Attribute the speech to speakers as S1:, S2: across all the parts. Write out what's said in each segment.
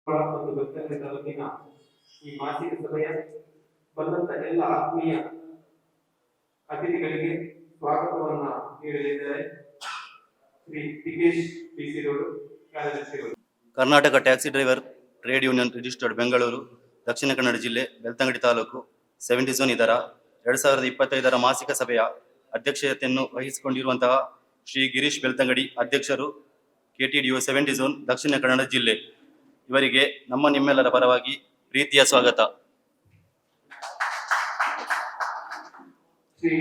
S1: ಮತ್ತು ಬೆಳ್ತಂಗಡಿ ತಾಲೂಕಿನ ಈ ಮಾಸಿಕ ಸಭೆಯ ಬಂದಂತ ಎಲ್ಲ ಆತ್ಮೀಯ ಅತಿಥಿಗಳಿಗೆ ಸ್ವಾಗತವನ್ನ ನೀಡಲಿದ್ದಾರೆ ಶ್ರೀ ದಿಗೇಶ್ ಪಿಸಿ ರವರು, ಕಾರ್ಯದರ್ಶಿಗಳು.
S2: Karnataka taxi driver trade union registered Bengaluru, Dakshina Kannada ಜಿಲ್ಲೆ, ಬೆಳ್ತಂಗಡಿ ತಾಲೂಕು, 70 ಝೋನ್ ಇದರ 2025 ಮಾಸಿಕ ಸಭೆಯ ಅಧ್ಯಕ್ಷತೆಯನ್ನು ವಹಿಸಿಕೊಂಡಿರುವಂತಹ ಶ್ರೀ ಗಿರೀಶ್ ಬೆಳ್ತಂಗಡಿ ಅಧ್ಯಕ್ಷರು, KTDU 70 ಝೋನ್, ದಕ್ಷಿಣ ಕನ್ನಡ ಜಿಲ್ಲೆ. ಇವರಿಗೆ ನಿಮ್ಮೆಲ್ಲರ ಪರವಾಗಿ ಪ್ರೀತಿಯ ಸ್ವಾಗತ.
S1: ಶ್ರೀ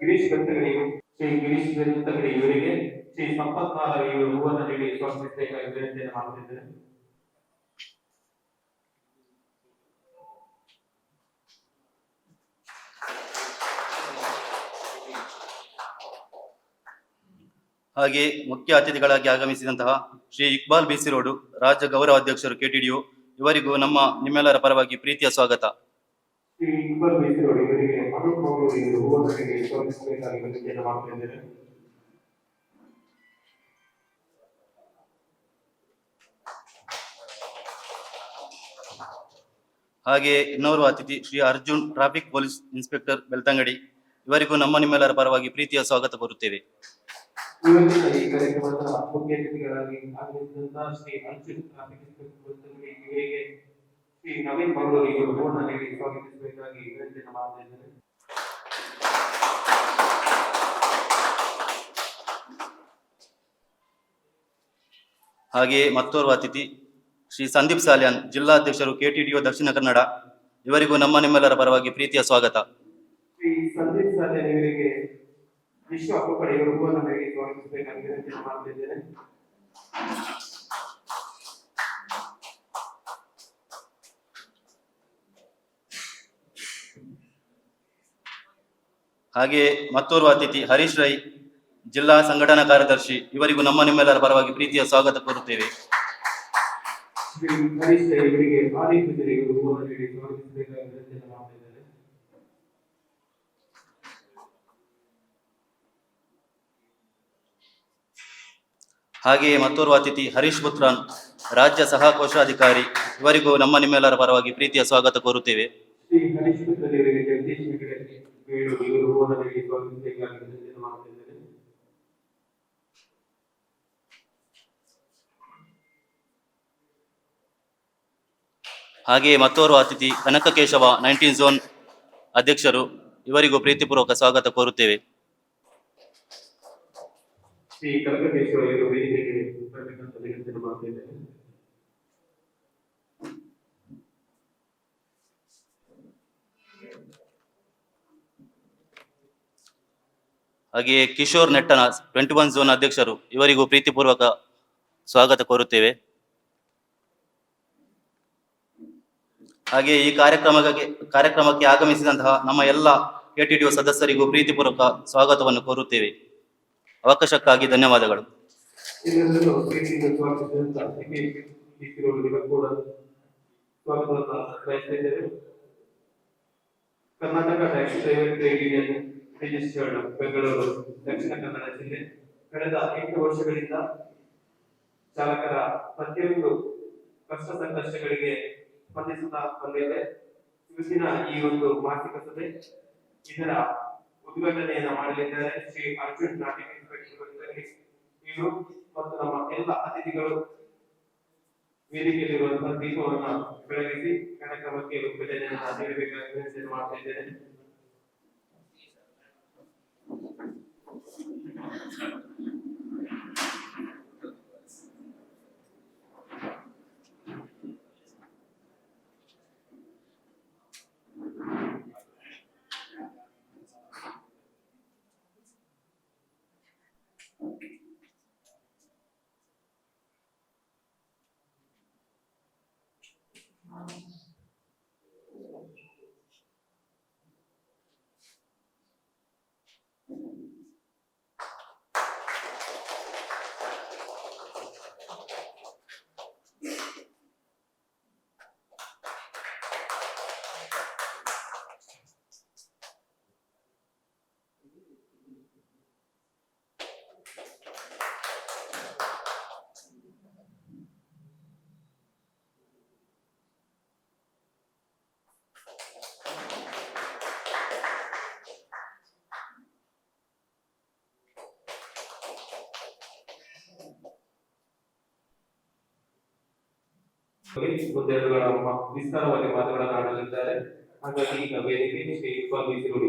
S1: ಗಿರೀಶ್ ಬೆಳ್ತಂಗಡಿ ಇವರಿಗೆ ಶ್ರೀ ಸಂಪತ್ನಾಳ ಇವರು ಹೂವನ್ನು ನೀಡಿ ಸ್ವಾಗತಿಸಬೇಕಾಗಿ ವಿನಂತಿಯನ್ನು ಮಾಡುತ್ತಿದ್ದೇನೆ.
S2: ಹಾಗೆ ಮುಖ್ಯ ಅತಿಥಿಗಳಾಗಿ ಆಗಮಿಸಿದಂತಹ ಶ್ರೀ ಇಕ್ಬಾಲ್ ಬಿಸಿರೋಡು, ರಾಜ್ಯ ಗೌರವ ಅಧ್ಯಕ್ಷರು, KTDU, ಇವರಿಗೂ ನಿಮ್ಮೆಲ್ಲರ ಪರವಾಗಿ ಪ್ರೀತಿಯ ಸ್ವಾಗತ.
S1: ಶ್ರೀ ಇಕ್ಬಾಲ್ ಬಿಸಿರೋಡು ಇವರಿಗೆ ಹೂವನ್ನು ನೀಡಿ ಸ್ವಾಗತಿಸಬೇಕಾಗಿ ವಿನಂತಿಯನ್ನು ಮಾಡುತ್ತಿದ್ದೇನೆ.
S2: ಹಾಗೆ ಇನ್ನೋರ್ವ ಅತಿಥಿ Shri Arjun, traffic police inspector, Belthangady, ಇವರಿಗೂ ನಿಮ್ಮೆಲ್ಲರ ಪರವಾಗಿ ಪ್ರೀತಿಯ ಸ್ವಾಗತ ಕೋರುತ್ತೇವೆ.
S1: ಇವತ್ತಿನ ಈ ಕಾರ್ಯಕ್ರಮದ ಮುಖ್ಯ ಅತಿಥಿಗಳಾಗಿ ಆಗಮಿಸಿದಂತಹ ಶ್ರೀ ಅರ್ಜುನ್, ಟ್ರಾಫಿಕ್ ಇನ್ಸ್ಪೆಕ್ಟರ್, ಬೆಳ್ತಂಗಡಿ, ಇವರಿಗೆ ಶ್ರೀ ನವೀನ್ ಮಂಗಳೂರು ಇವರು ಹೂವನ್ನು ನೀಡಿ ಸ್ವಾಗತಿಸಬೇಕಾಗಿ ವಿನಂತಿಯನ್ನು ಮಾಡುತ್ತಿದ್ದೇನೆ.
S2: ಹಾಗೆಯೇ ಮತ್ತೋರ್ವ ಅತಿಥಿ ಶ್ರೀ ಸಂದೀಪ್ ಸಾಲ್ಯಾನ್, ಜಿಲ್ಲಾಧ್ಯಕ್ಷರು, KTDU ದಕ್ಷಿಣ ಕನ್ನಡ, ಇವರಿಗೂ ನಿಮ್ಮೆಲ್ಲರ ಪರವಾಗಿ ಪ್ರೀತಿಯ ಸ್ವಾಗತ.
S1: ಶ್ರೀ ಸಂದೀಪ್ ಸಾಲ್ಯಾನ್ ಇವರಿಗೆ ವಿಶ್ವ ಅಪ್ಪಪಡೆ ಇವರು ಹೂವನ್ನು ನೀಡಿ ಸ್ವಾಗತಿಸಬೇಕಾಗಿ ವಿನಂತಿಯನ್ನು ಮಾಡುತ್ತಿದ್ದೇನೆ.
S2: ಹಾಗೆಯೇ ಮತ್ತೋರ್ವ ಅತಿಥಿ ಹರೀಶ್ ರೈ, ಜಿಲ್ಲಾ ಸಂಘಟನಾ ಕಾರ್ಯದರ್ಶಿ, ಇವರಿಗೂ ನಿಮ್ಮೆಲ್ಲರ ಪರವಾಗಿ ಪ್ರೀತಿಯ ಸ್ವಾಗತ ಕೋರುತ್ತೇವೆ.
S1: ಶ್ರೀ ಹರೀಶ್ ರೈ ಇವರಿಗೆ ಆಲಿಫ್ ಬಿದಿರೆ ಇವರು ಹೂವನ್ನು ನೀಡಿ ಸ್ವಾಗತಿಸಬೇಕಾಗಿ ವಿನಂತಿಯನ್ನು ಮಾಡುತ್ತಿದ್ದೇನೆ.
S2: ಹಾಗೆಯೇ ಮತ್ತೋರ್ವ ಅತಿಥಿ ಹರೀಶ್ ಪುತ್ರನ್, ರಾಜ್ಯ ಸಹ ಕೋಶಾಧಿಕಾರಿ, ಇವರಿಗೂ ನಿಮ್ಮೆಲ್ಲರ ಪರವಾಗಿ ಪ್ರೀತಿಯ ಸ್ವಾಗತ ಕೋರುತ್ತೇವೆ.
S1: ಶ್ರೀ ಹರೀಶ್ ಪುತ್ರನ್ ಇವರಿಗೆ ಜಗದೀಶ್ ಬೇಡು ಇವರು ಹೂವನ್ನು ನೀಡಿ ಸ್ವಾಗತಿಸಬೇಕಾಗಿ ವಿನಂತಿಯನ್ನು ಮಾಡುತ್ತಿದ್ದೇನೆ.
S2: ಹಾಗೆಯೇ ಮತ್ತೋರ್ವ ಅತಿಥಿ ಕನಕ ಕೇಶವ, 19 ಝೋನ್ ಅಧ್ಯಕ್ಷರು, ಇವರಿಗೂ ಪ್ರೀತಿಪೂರ್ವಕ ಸ್ವಾಗತ ಕೋರುತ್ತೇವೆ.
S1: ಶ್ರೀ ಕನಕೇಶ್ವರ ಇವರು ವೇದಿಕೆಗೆ ಬರಬೇಕಂತ ವಿನಂತಿಯನ್ನು ಮಾಡುತ್ತಿದ್ದೇನೆ.
S2: ಹಾಗೆಯೇ ಕಿಶೋರ್ ನೆಟ್ಟನ, 21 ಝೋನ್ ಅಧ್ಯಕ್ಷರು, ಇವರಿಗೂ ಪ್ರೀತಿಪೂರ್ವಕ ಸ್ವಾಗತ ಕೋರುತ್ತೇವೆ. ಹಾಗೆಯೇ ಈ ಕಾರ್ಯಕ್ರಮಕ್ಕೆ ಆಗಮಿಸಿದಂತಹ ನಮ್ಮ ಎಲ್ಲ KTDU ಸದಸ್ಯರಿಗೂ ಪ್ರೀತಿಪೂರ್ವಕ ಸ್ವಾಗತವನ್ನು ಕೋರುತ್ತೇವೆ. ಅವಕಾಶಕ್ಕಾಗಿ ಧನ್ಯವಾದಗಳು.
S1: Karnataka taxi driver trade union registered Bengaluru, Dakshina Kannada ಜಿಲ್ಲೆ, ಕಳೆದ 8 ವರ್ಷಗಳಿಂದ ಚಾಲಕರ ಪ್ರತಿಯೊಂದು ಕಷ್ಟ ಸಂಕಷ್ಟಗಳಿಗೆ ಸ್ಪಂದಿಸುತ್ತಾ ಬಂದಿದೆ. ಇವತ್ತಿನ ಈ ಒಂದು ಮಾಸಿಕ ಸಭೆ ಇದರ ಉದ್ಘಾಟನೆಯನ್ನು ಮಾಡಲಿದ್ದಾರೆ ಶ್ರೀ ಅರ್ಜುನ್, ಟ್ರಾಫಿಕ್ ಇನ್ಸ್ಪೆಕ್ಟರ್ ಇವರು ಮತ್ತು ನಮ್ಮ ಎಲ್ಲ ಅತಿಥಿಗಳು ವೇದಿಕೆಯಲ್ಲಿರುವಂತಹ ದೀಪವನ್ನು ಬೆಳಗಿಸಿ ಕಾರ್ಯಕ್ರಮಕ್ಕೆ ಉದ್ಘಾಟನೆಯನ್ನು ನೀಡಬೇಕಾಗಿ ವಿನಂತಿಯನ್ನು ಮಾಡ್ತಾ ಇದ್ದೇನೆ. ಒಂದೆರಡು ವಿಸ್ತಾರವಾಗಿ ಮಾತುಗಳನ್ನು ಆಡಲಿದ್ದಾರೆ. ಹಾಗಾಗಿ ಈಗ ವೇದಿಕೆ ಶ್ರೀ ಸ್ವಾಮೀಜಿಗಳು.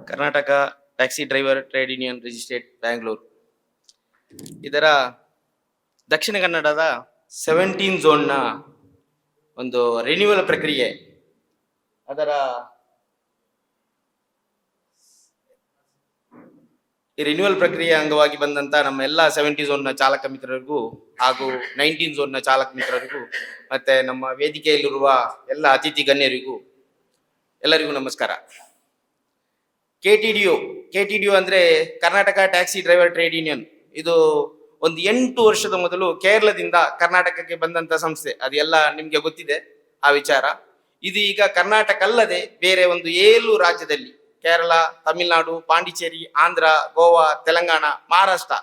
S3: Karnataka taxi driver trade union registered Bangalore ಇದರ ದಕ್ಷಿಣ ಕನ್ನಡದ 17 ಝೋನ್ನ ಒಂದು ರಿನ್ಯೂವಲ್ ಪ್ರಕ್ರಿಯೆ. ಅದರ ಈ ರಿನ್ಯೂವಲ್ ಪ್ರಕ್ರಿಯೆ ಅಂಗವಾಗಿ ಬಂದಂತ ನಮ್ಮ ಎಲ್ಲ 70 ಝೋನ್ನ ಚಾಲಕ ಮಿತ್ರರಿಗೂ ಹಾಗೂ 19 ಝೋನ್ನ ಚಾಲಕ ಮಿತ್ರರಿಗೂ ಮತ್ತೆ ನಮ್ಮ ವೇದಿಕೆಯಲ್ಲಿರುವ ಎಲ್ಲ ಅತಿಥಿ ಗಣ್ಯರಿಗೂ ಎಲ್ಲರಿಗೂ ನಮಸ್ಕಾರ. ಕೆಟಿಡಿಯು ಅಂದ್ರೆ Karnataka taxi driver trade union. ಇದು ಒಂದು 8 ವರ್ಷದ ಮೊದಲು ಕೇರಳದಿಂದ ಕರ್ನಾಟಕಕ್ಕೆ ಬಂದಂತ ಸಂಸ್ಥೆ. ಅದೆಲ್ಲ ನಿಮ್ಗೆ ಗೊತ್ತಿದೆ ಆ ವಿಚಾರ. ಇದು ಈಗ ಕರ್ನಾಟಕ ಅಲ್ಲದೆ ಬೇರೆ ಒಂದು 7 ರಾಜ್ಯದಲ್ಲಿ, ಕೇರಳ, ತಮಿಳುನಾಡು, ಪಾಂಡಿಚೇರಿ, ಆಂಧ್ರ, ಗೋವಾ, ತೆಲಂಗಾಣ, ಮಹಾರಾಷ್ಟ್ರ,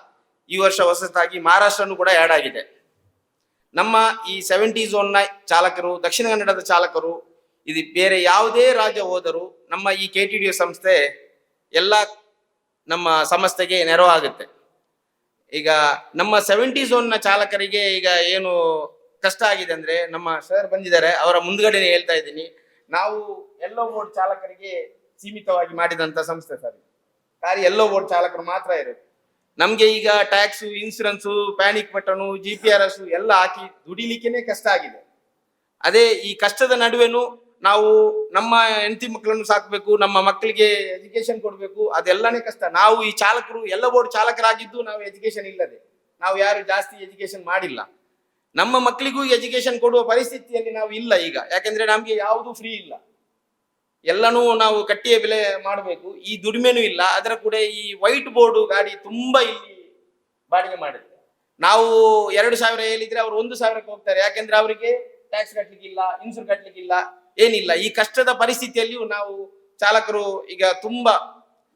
S3: ಈ ವರ್ಷ ಹೊಸದಾಗಿ ಮಹಾರಾಷ್ಟ್ರನು ಕೂಡ ಆ್ಯಡ್ ಆಗಿದೆ. ನಮ್ಮ ಈ 70 ಝೋನ್ನ ಚಾಲಕರು, ದಕ್ಷಿಣ ಕನ್ನಡದ ಚಾಲಕರು, ಇದು ಬೇರೆ ಯಾವುದೇ ರಾಜ್ಯ ಹೋದರೂ ನಮ್ಮ ಈ ಕೆಟಿಡಿಯು ಸಂಸ್ಥೆ ಎಲ್ಲ ನಮ್ಮ ಸಂಸ್ಥೆಗೆ ನೆರವಾಗುತ್ತೆ. ಈಗ ನಮ್ಮ 70 ಝೋನ್ನ ಚಾಲಕರಿಗೆ ಈಗ ಏನು ಕಷ್ಟ ಆಗಿದೆ ಅಂದ್ರೆ, ನಮ್ಮ ಸರ್ ಬಂದಿದ್ದಾರೆ, ಅವರ ಮುಂದ್ಗಡೆನೆ ಹೇಳ್ತಾ ಇದ್ದೀನಿ, ನಾವು ಎಲ್ಲೋ ಬೋರ್ಡ್ ಚಾಲಕರಿಗೆ ಸೀಮಿತವಾಗಿ ಮಾಡಿದಂತ ಸಂಸ್ಥೆ ಸರ್. ಖಾಲಿ ಎಲ್ಲೋ ಬೋರ್ಡ್ ಚಾಲಕರು ಮಾತ್ರ ಇರೋದು. ನಮ್ಗೆ ಈಗ tax, insurance, panic button, GPRS ಎಲ್ಲ ಹಾಕಿ ದುಡಿಲಿಕ್ಕೆನೆ ಕಷ್ಟ ಆಗಿದೆ. ಅದೇ ಈ ಕಷ್ಟದ ನಡುವೆನೂ ನಾವು ನಮ್ಮ ಹೆಂಡತಿ ಮಕ್ಕಳನ್ನು ಸಾಕಬೇಕು, ನಮ್ಮ ಮಕ್ಕಳಿಗೆ ಎಜುಕೇಶನ್ ಕೊಡಬೇಕು, ಅದೆಲ್ಲನೇ ಕಷ್ಟ. ನಾವು ಈ ಚಾಲಕರು ಎಲ್ಲ ಬೋರ್ಡ್ ಚಾಲಕರಾಗಿದ್ದು ನಾವು ಎಜುಕೇಶನ್ ಇಲ್ಲದೆ, ನಾವು ಯಾರು ಜಾಸ್ತಿ ಎಜುಕೇಶನ್ ಮಾಡಿಲ್ಲ. ನಮ್ಮ ಮಕ್ಕಳಿಗೂ ಎಜುಕೇಶನ್ ಕೊಡುವ ಪರಿಸ್ಥಿತಿಯಲ್ಲಿ ನಾವು ಇಲ್ಲ ಈಗ. ಯಾಕೆಂದ್ರೆ ನಮ್ಗೆ ಯಾವುದು ಫ್ರೀ ಇಲ್ಲ, ಎಲ್ಲನೂ ನಾವು ಕಟ್ಟಿಯ ಬೆಲೆ ಮಾಡಬೇಕು. ಈ ದುಡಿಮೆನೂ ಇಲ್ಲ. ಅದರ ಕೂಡ ಈ ವೈಟ್ ಬೋರ್ಡ್ ಗಾಡಿ ತುಂಬಾ ಇಲ್ಲಿ ಬಾಡಿಗೆ ಮಾಡುತ್ತೆ. ನಾವು 2,000 ಹೇಳಿದ್ರೆ ಅವ್ರು 1,000ಕ್ಕೆ ಹೋಗ್ತಾರೆ. ಯಾಕೆಂದ್ರೆ ಅವರಿಗೆ ಟ್ಯಾಕ್ಸ್ ಕಟ್ಲಿಕ್ಕಿಲ್ಲ, ಇನ್ಸೂರ್ ಕಟ್ಲಿಕ್ಕಿಲ್ಲ, ಏನಿಲ್ಲ. ಈ ಕಷ್ಟದ ಪರಿಸ್ಥಿತಿಯಲ್ಲಿಯೂ ನಾವು ಚಾಲಕರು ಈಗ ತುಂಬಾ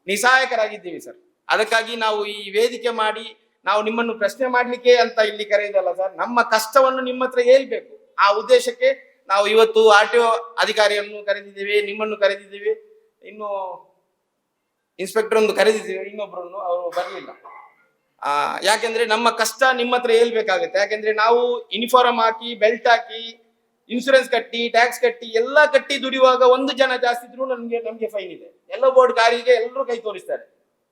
S3: ನಿಸ್ಸಹಾಯಕರಾಗಿದ್ದೀವಿ ಸರ್. ಅದಕ್ಕಾಗಿ ನಾವು ಈ ವೇದಿಕೆ ಮಾಡಿ ನಾವು ನಿಮ್ಮನ್ನು ಪ್ರಶ್ನೆ ಮಾಡ್ಲಿಕ್ಕೆ ಅಂತ ಇಲ್ಲಿ ಕರೆಯುವುದಲ್ಲ ಸರ್, ನಮ್ಮ ಕಷ್ಟವನ್ನು ನಿಮ್ಮ ಹತ್ರ ಹೇಳ್ಬೇಕು. ಆ ಉದ್ದೇಶಕ್ಕೆ ನಾವು ಇವತ್ತು RTO ಅಧಿಕಾರಿಯನ್ನು ಕರೆದಿದ್ದೇವೆ, ನಿಮ್ಮನ್ನು ಕರೆದಿದ್ದೇವೆ, ಇನ್ನು ಇನ್ಸ್ಪೆಕ್ಟರ್ ಒಂದು ಕರೆದಿದ್ದೇವೆ, ಇನ್ನೊಬ್ಬರನ್ನು ಅವರು ಬರಲಿಲ್ಲ. ಯಾಕೆಂದ್ರೆ ನಮ್ಮ ಕಷ್ಟ ನಿಮ್ಮ ಹತ್ರ ಹೇಳ್ಬೇಕಾಗುತ್ತೆ. ಯಾಕೆಂದ್ರೆ ನಾವು ಯೂನಿಫಾರ್ಮ್ ಹಾಕಿ, ಬೆಲ್ಟ್ ಹಾಕಿ, ಇನ್ಸೂರೆನ್ಸ್ ಕಟ್ಟಿ, ಟ್ಯಾಕ್ಸ್ ಕಟ್ಟಿ, ಎಲ್ಲ ಕಟ್ಟಿ ದುಡಿಯುವಾಗ 1 ಜನ ಜಾಸ್ತಿ ಇದ್ರು ನಮ್ಗೆ ಫೈನ್ ಇದೆ. ಎಲ್ಲೋ ಬೋರ್ಡ್ ಕಾರಿಗೆ ಎಲ್ಲರೂ ಕೈ ತೋರಿಸ್ತಾರೆ.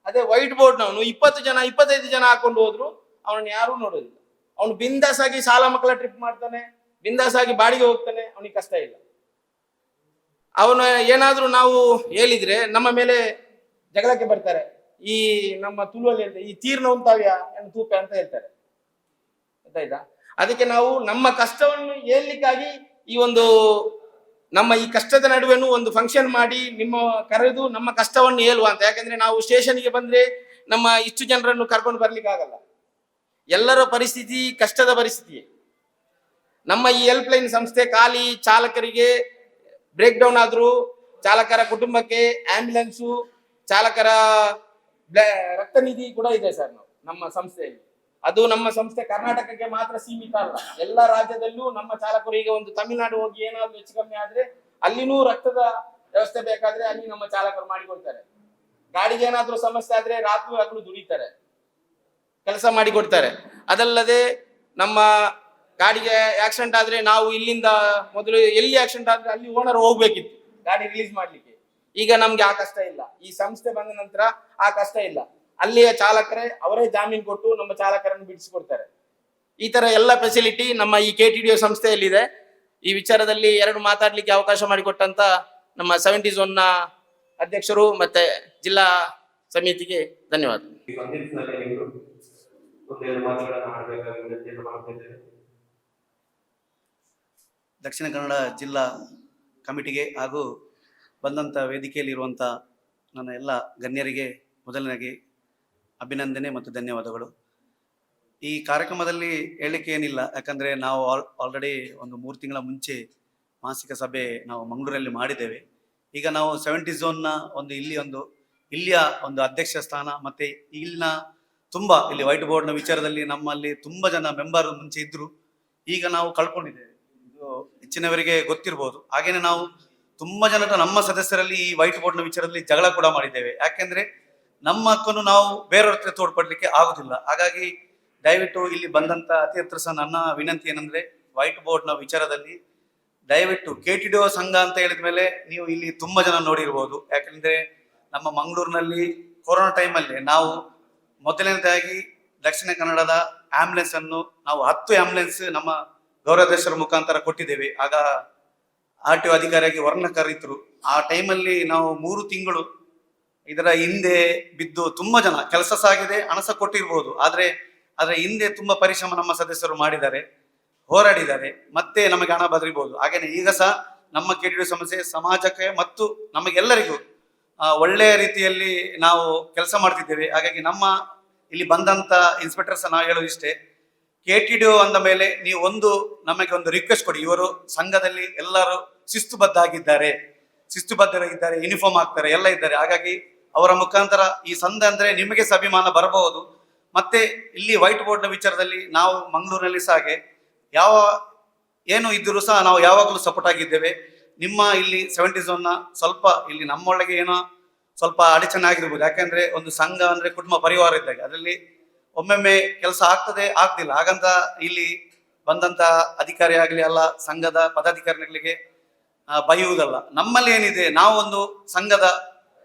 S3: ಅದೇ ವೈಟ್ ಬೋರ್ಡ್ ನವನು 20 ಜನ 25 ಜನ ಹಾಕೊಂಡು ಹೋದ್ರು ಅವನನ್ನು ಯಾರೂ ನೋಡೋದಿಲ್ಲ. ಅವನು ಬಿಂದಾಸ್ ಆಗಿ ಸಾಲ ಮಕ್ಕಳ ಟ್ರಿಪ್ ಮಾಡ್ತಾನೆ, ಬಿಂದಾಸ್ ಆಗಿ ಬಾಡಿಗೆ ಹೋಗ್ತಾನೆ, ಅವನಿಗೆ ಕಷ್ಟ ಇಲ್ಲ. ಅವನು ಏನಾದ್ರೂ ನಾವು ಹೇಳಿದ್ರೆ ನಮ್ಮ ಮೇಲೆ ಜಗಳಕ್ಕೆ ಬರ್ತಾರೆ. ಈ ನಮ್ಮ ತುಳುವಲ್ಲಿ ಹೇಳ್ತಾರೆ, ಈ ತೀರ್ನ ಉಂಟಾವ್ಯ ತೂಪ ಅಂತ ಹೇಳ್ತಾರೆ, ಗೊತ್ತಾಯ್ತಾ? ಅದಕ್ಕೆ ನಾವು ನಮ್ಮ ಕಷ್ಟವನ್ನು ಹೇಳ್ಲಿಕ್ಕಾಗಿ ಈ ಒಂದು ನಮ್ಮ ಈ ಕಷ್ಟದ ನಡುವೆನೂ ಒಂದು ಫಂಕ್ಷನ್ ಮಾಡಿ ನಿಮ್ಮ ಕರೆದು ನಮ್ಮ ಕಷ್ಟವನ್ನು ಹೇಳುವ ಅಂತ. ಯಾಕಂದ್ರೆ ನಾವು ಸ್ಟೇಷನ್ಗೆ ಬಂದ್ರೆ ನಮ್ಮ ಇಷ್ಟು ಜನರನ್ನು ಕರ್ಕೊಂಡು ಬರ್ಲಿಕ್ಕೆ ಆಗಲ್ಲ. ಎಲ್ಲರ ಪರಿಸ್ಥಿತಿ ಕಷ್ಟದ ಪರಿಸ್ಥಿತಿ. ನಮ್ಮ ಈ ಹೆಲ್ಪ್ ಲೈನ್ ಸಂಸ್ಥೆ ಖಾಲಿ ಚಾಲಕರಿಗೆ ಬ್ರೇಕ್ ಡೌನ್ ಆದ್ರೂ, ಚಾಲಕರ ಕುಟುಂಬಕ್ಕೆ ಆಂಬ್ಯುಲೆನ್ಸು, ಚಾಲಕರ ರಕ್ತ ನಿಧಿ ಕೂಡ ಇದೆ ಸರ್ ನಮ್ಮ ಸಂಸ್ಥೆಯಲ್ಲಿ. ಅದು ನಮ್ಮ ಸಂಸ್ಥೆ ಕರ್ನಾಟಕಕ್ಕೆ ಮಾತ್ರ ಸೀಮಿತ ಅಲ್ಲ, ಎಲ್ಲ ರಾಜ್ಯದಲ್ಲೂ ನಮ್ಮ ಚಾಲಕರಿಗೆ ಒಂದು ತಮಿಳುನಾಡು ಹೋಗಿ ಏನಾದ್ರು ಹೆಚ್ಚು ಕಮ್ಮಿ ಆದ್ರೆ ಅಲ್ಲಿನೂ ರಕ್ತದ ವ್ಯವಸ್ಥೆ ಬೇಕಾದ್ರೆ ಅಲ್ಲಿ ನಮ್ಮ ಚಾಲಕರು ಮಾಡಿಕೊಡ್ತಾರೆ. ಗಾಡಿಗೆ ಏನಾದ್ರೂ ಸಮಸ್ಯೆ ಆದ್ರೆ ರಾತ್ರಿ ಹಗಲು ದುಡಿತಾರೆ, ಕೆಲಸ ಮಾಡಿಕೊಡ್ತಾರೆ. ಅದಲ್ಲದೆ ನಮ್ಮ ಗಾಡಿಗೆ ಆಕ್ಸಿಡೆಂಟ್ ಆದ್ರೆ ನಾವು ಇಲ್ಲಿಂದ ಮೊದಲು ಎಲ್ಲಿ ಆಕ್ಸಿಡೆಂಟ್ ಆದ್ರೆ ಅಲ್ಲಿ ಓನರ್ ಹೋಗ್ಬೇಕಿತ್ತು ಗಾಡಿ ರಿಲೀಸ್ ಮಾಡ್ಲಿಕ್ಕೆ. ಈಗ ನಮ್ಗೆ ಆ ಕಷ್ಟ ಇಲ್ಲ. ಈ ಸಂಸ್ಥೆ ಬಂದ ನಂತರ ಆ ಕಷ್ಟ ಇಲ್ಲ. ಅಲ್ಲಿಯ ಚಾಲಕರೇ ಅವರೇ ಜಾಮೀನು ಕೊಟ್ಟು ನಮ್ಮ ಚಾಲಕರನ್ನು ಬಿಡಿಸಿಕೊಡ್ತಾರೆ. ಈ ತರ ಎಲ್ಲ ಫೆಸಿಲಿಟಿ ನಮ್ಮ ಈ ಕೆಟಿಡಿಯು ಸಂಸ್ಥೆಯಲ್ಲಿದೆ. ಈ ವಿಚಾರದಲ್ಲಿ 2 ಮಾತಾಡ್ಲಿಕ್ಕೆ ಅವಕಾಶ ಮಾಡಿಕೊಟ್ಟಂತ ನಮ್ಮ 70 ಝೋನ್ನ ಅಧ್ಯಕ್ಷರು ಮತ್ತೆ ಜಿಲ್ಲಾ ಸಮಿತಿಗೆ ಧನ್ಯವಾದ.
S2: ದಕ್ಷಿಣ ಕನ್ನಡ ಜಿಲ್ಲಾ ಕಮಿಟಿಗೆ ಹಾಗೂ ಬಂದಂಥ ವೇದಿಕೆಯಲ್ಲಿರುವಂಥ ನನ್ನ ಎಲ್ಲ ಗಣ್ಯರಿಗೆ ಮೊದಲನೇಗೆ ಅಭಿನಂದನೆ ಮತ್ತು ಧನ್ಯವಾದಗಳು. ಈ ಕಾರ್ಯಕ್ರಮದಲ್ಲಿ ಹೇಳಲಿಕ್ಕೆ ಏನಿಲ್ಲ, ಯಾಕಂದರೆ ನಾವು ಆಲ್ರೆಡಿ ಒಂದು 3 ತಿಂಗಳ ಮುಂಚೆ ಮಾಸಿಕ ಸಭೆ ನಾವು ಮಂಗಳೂರಲ್ಲಿ ಮಾಡಿದ್ದೇವೆ. ಈಗ ನಾವು 70 ಝೋನ್ನ ಇಲ್ಲಿಯ ಒಂದು ಅಧ್ಯಕ್ಷ ಸ್ಥಾನ ಮತ್ತು ಇಲ್ಲಿನ ಇಲ್ಲಿ ವೈಟ್ ಬೋರ್ಡ್ನ ವಿಚಾರದಲ್ಲಿ ನಮ್ಮಲ್ಲಿ ತುಂಬ ಜನ ಮೆಂಬರ್ ಮುಂಚೆ ಇದ್ದರು, ಈಗ ನಾವು ಕಳ್ಕೊಂಡಿದ್ದೇವೆ. ಇದು ಹೆಚ್ಚಿನವರಿಗೆ ಗೊತ್ತಿರ್ಬೋದು. ಹಾಗೇನೆ ನಾವು ತುಂಬ ಜನರ ನಮ್ಮ ಸದಸ್ಯರಲ್ಲಿ ಈ ವೈಟ್ ಬೋರ್ಡ್ನ ವಿಚಾರದಲ್ಲಿ ಜಗಳ ಕೂಡ ಮಾಡಿದ್ದೇವೆ. ಯಾಕೆಂದ್ರೆ ನಮ್ಮ ಹಕ್ಕನ್ನು ನಾವು ಬೇರೆಯವ್ರ ಹತ್ರ ತೋಡ್ಪಡ್ಲಿಕ್ಕೆ ಆಗುದಿಲ್ಲ. ಹಾಗಾಗಿ
S4: ದಯವಿಟ್ಟು ಇಲ್ಲಿ ಬಂದಂತ ಅತಿಥಿಗಳು ಸಹ ನನ್ನ ವಿನಂತಿ ಏನಂದ್ರೆ ವೈಟ್ ಬೋರ್ಡ್ ನ ವಿಚಾರದಲ್ಲಿ ದಯವಿಟ್ಟು KTDO ಸಂಘ ಅಂತ ಹೇಳಿದ ಮೇಲೆ ನೀವು ಇಲ್ಲಿ ತುಂಬಾ ಜನ ನೋಡಿರ್ಬೋದು. ಯಾಕಂದ್ರೆ ನಮ್ಮ ಮಂಗಳೂರಿನಲ್ಲಿ ಕೊರೋನಾ ಟೈಮಲ್ಲಿ ನಾವು ಮೊದಲನೇದಾಗಿ ದಕ್ಷಿಣ ಕನ್ನಡದ ಆಂಬ್ಯುಲೆನ್ಸ್ ಅನ್ನು ನಾವು 10 ಆಂಬ್ಯುಲೆನ್ಸ್ ನಮ್ಮ ಗೌರವಾಧ್ಯಕ್ಷರ ಮುಖಾಂತರ ಕೊಟ್ಟಿದ್ದೇವೆ. ಆಗ RTO ಅಧಿಕಾರಿಯಾಗಿ ವರ್ಣಕರ್ ಇದ್ರು. ಆ ಟೈಮಲ್ಲಿ ನಾವು 3 ತಿಂಗಳು ಇದರ ಹಿಂದೆ ಬಿದ್ದು ತುಂಬಾ ಜನ ಕೆಲಸ ಸಾಗಿದೆ, ಹಣ ಸಹ ಕೊಟ್ಟಿರ್ಬೋದು. ಆದ್ರೆ ಹಿಂದೆ ತುಂಬಾ ಪರಿಶ್ರಮ ನಮ್ಮ ಸದಸ್ಯರು ಮಾಡಿದ್ದಾರೆ, ಹೋರಾಡಿದ್ದಾರೆ, ಮತ್ತೆ ನಮಗೆ ಹಣ ಬದಲಿಬಹುದು. ಹಾಗೇನೆ ಈಗ ಸಹ ನಮ್ಮ KTDO ಸಮಸ್ಯೆ ಸಮಾಜಕ್ಕೆ ಮತ್ತು ನಮಗೆಲ್ಲರಿಗೂ ಒಳ್ಳೆಯ ರೀತಿಯಲ್ಲಿ ನಾವು ಕೆಲಸ ಮಾಡ್ತಿದ್ದೇವೆ. ಹಾಗಾಗಿ ನಮ್ಮ ಇಲ್ಲಿ ಬಂದಂತ ಇನ್ಸ್ಪೆಕ್ಟರ್ ಸಹ ನಾವು ಹೇಳೋದು ಇಷ್ಟೇ, KTDO ಅಂದ ಮೇಲೆ ನೀವು ನಮಗೆ ಒಂದು ರಿಕ್ವೆಸ್ಟ್ ಕೊಡಿ. ಇವರು ಸಂಘದಲ್ಲಿ ಎಲ್ಲರೂ ಶಿಸ್ತುಬದ್ಧರಾಗಿದ್ದಾರೆ, ಯೂನಿಫಾರ್ಮ್ ಹಾಕ್ತಾರೆ, ಎಲ್ಲ ಇದ್ದಾರೆ. ಹಾಗಾಗಿ ಅವರ ಮುಖಾಂತರ ಈ ಸಂಘ ಅಂದ್ರೆ ನಿಮಗೆ ಸಹ ಅಭಿಮಾನ ಬರಬಹುದು. ಮತ್ತೆ ಇಲ್ಲಿ ವೈಟ್ ಬೋರ್ಡ್ ನ ವಿಚಾರದಲ್ಲಿ ನಾವು ಮಂಗಳೂರಿನಲ್ಲಿ ಸಹ ಹಾಗೆ ಏನು ಇದ್ರೂ ಸಹ ನಾವು ಯಾವಾಗಲೂ ಸಪೋರ್ಟ್ ಆಗಿದ್ದೇವೆ. ನಿಮ್ಮ ಇಲ್ಲಿ 70 ಝೋನ್ ಸ್ವಲ್ಪ ಇಲ್ಲಿ ನಮ್ಮೊಳಗೆ ಏನೋ ಸ್ವಲ್ಪ ಅಡಚಣೆ ಆಗಿರ್ಬೋದು. ಯಾಕಂದ್ರೆ ಒಂದು ಸಂಘ ಅಂದ್ರೆ ಕುಟುಂಬ ಪರಿವಾರ ಇದ್ದಾಗ ಅದರಲ್ಲಿ ಒಮ್ಮೊಮ್ಮೆ ಕೆಲಸ ಆಗ್ತಿಲ್ಲ. ಹಾಗಂತ ಇಲ್ಲಿ ಬಂದಂತ ಅಧಿಕಾರಿ ಆಗ್ಲಿ ಅಲ್ಲ ಸಂಘದ ಪದಾಧಿಕಾರಿಗಳಿಗೆ ಬೈಯುವುದಲ್ಲ. ನಮ್ಮಲ್ಲಿ ಏನಿದೆ, ನಾವು ಒಂದು ಸಂಘದ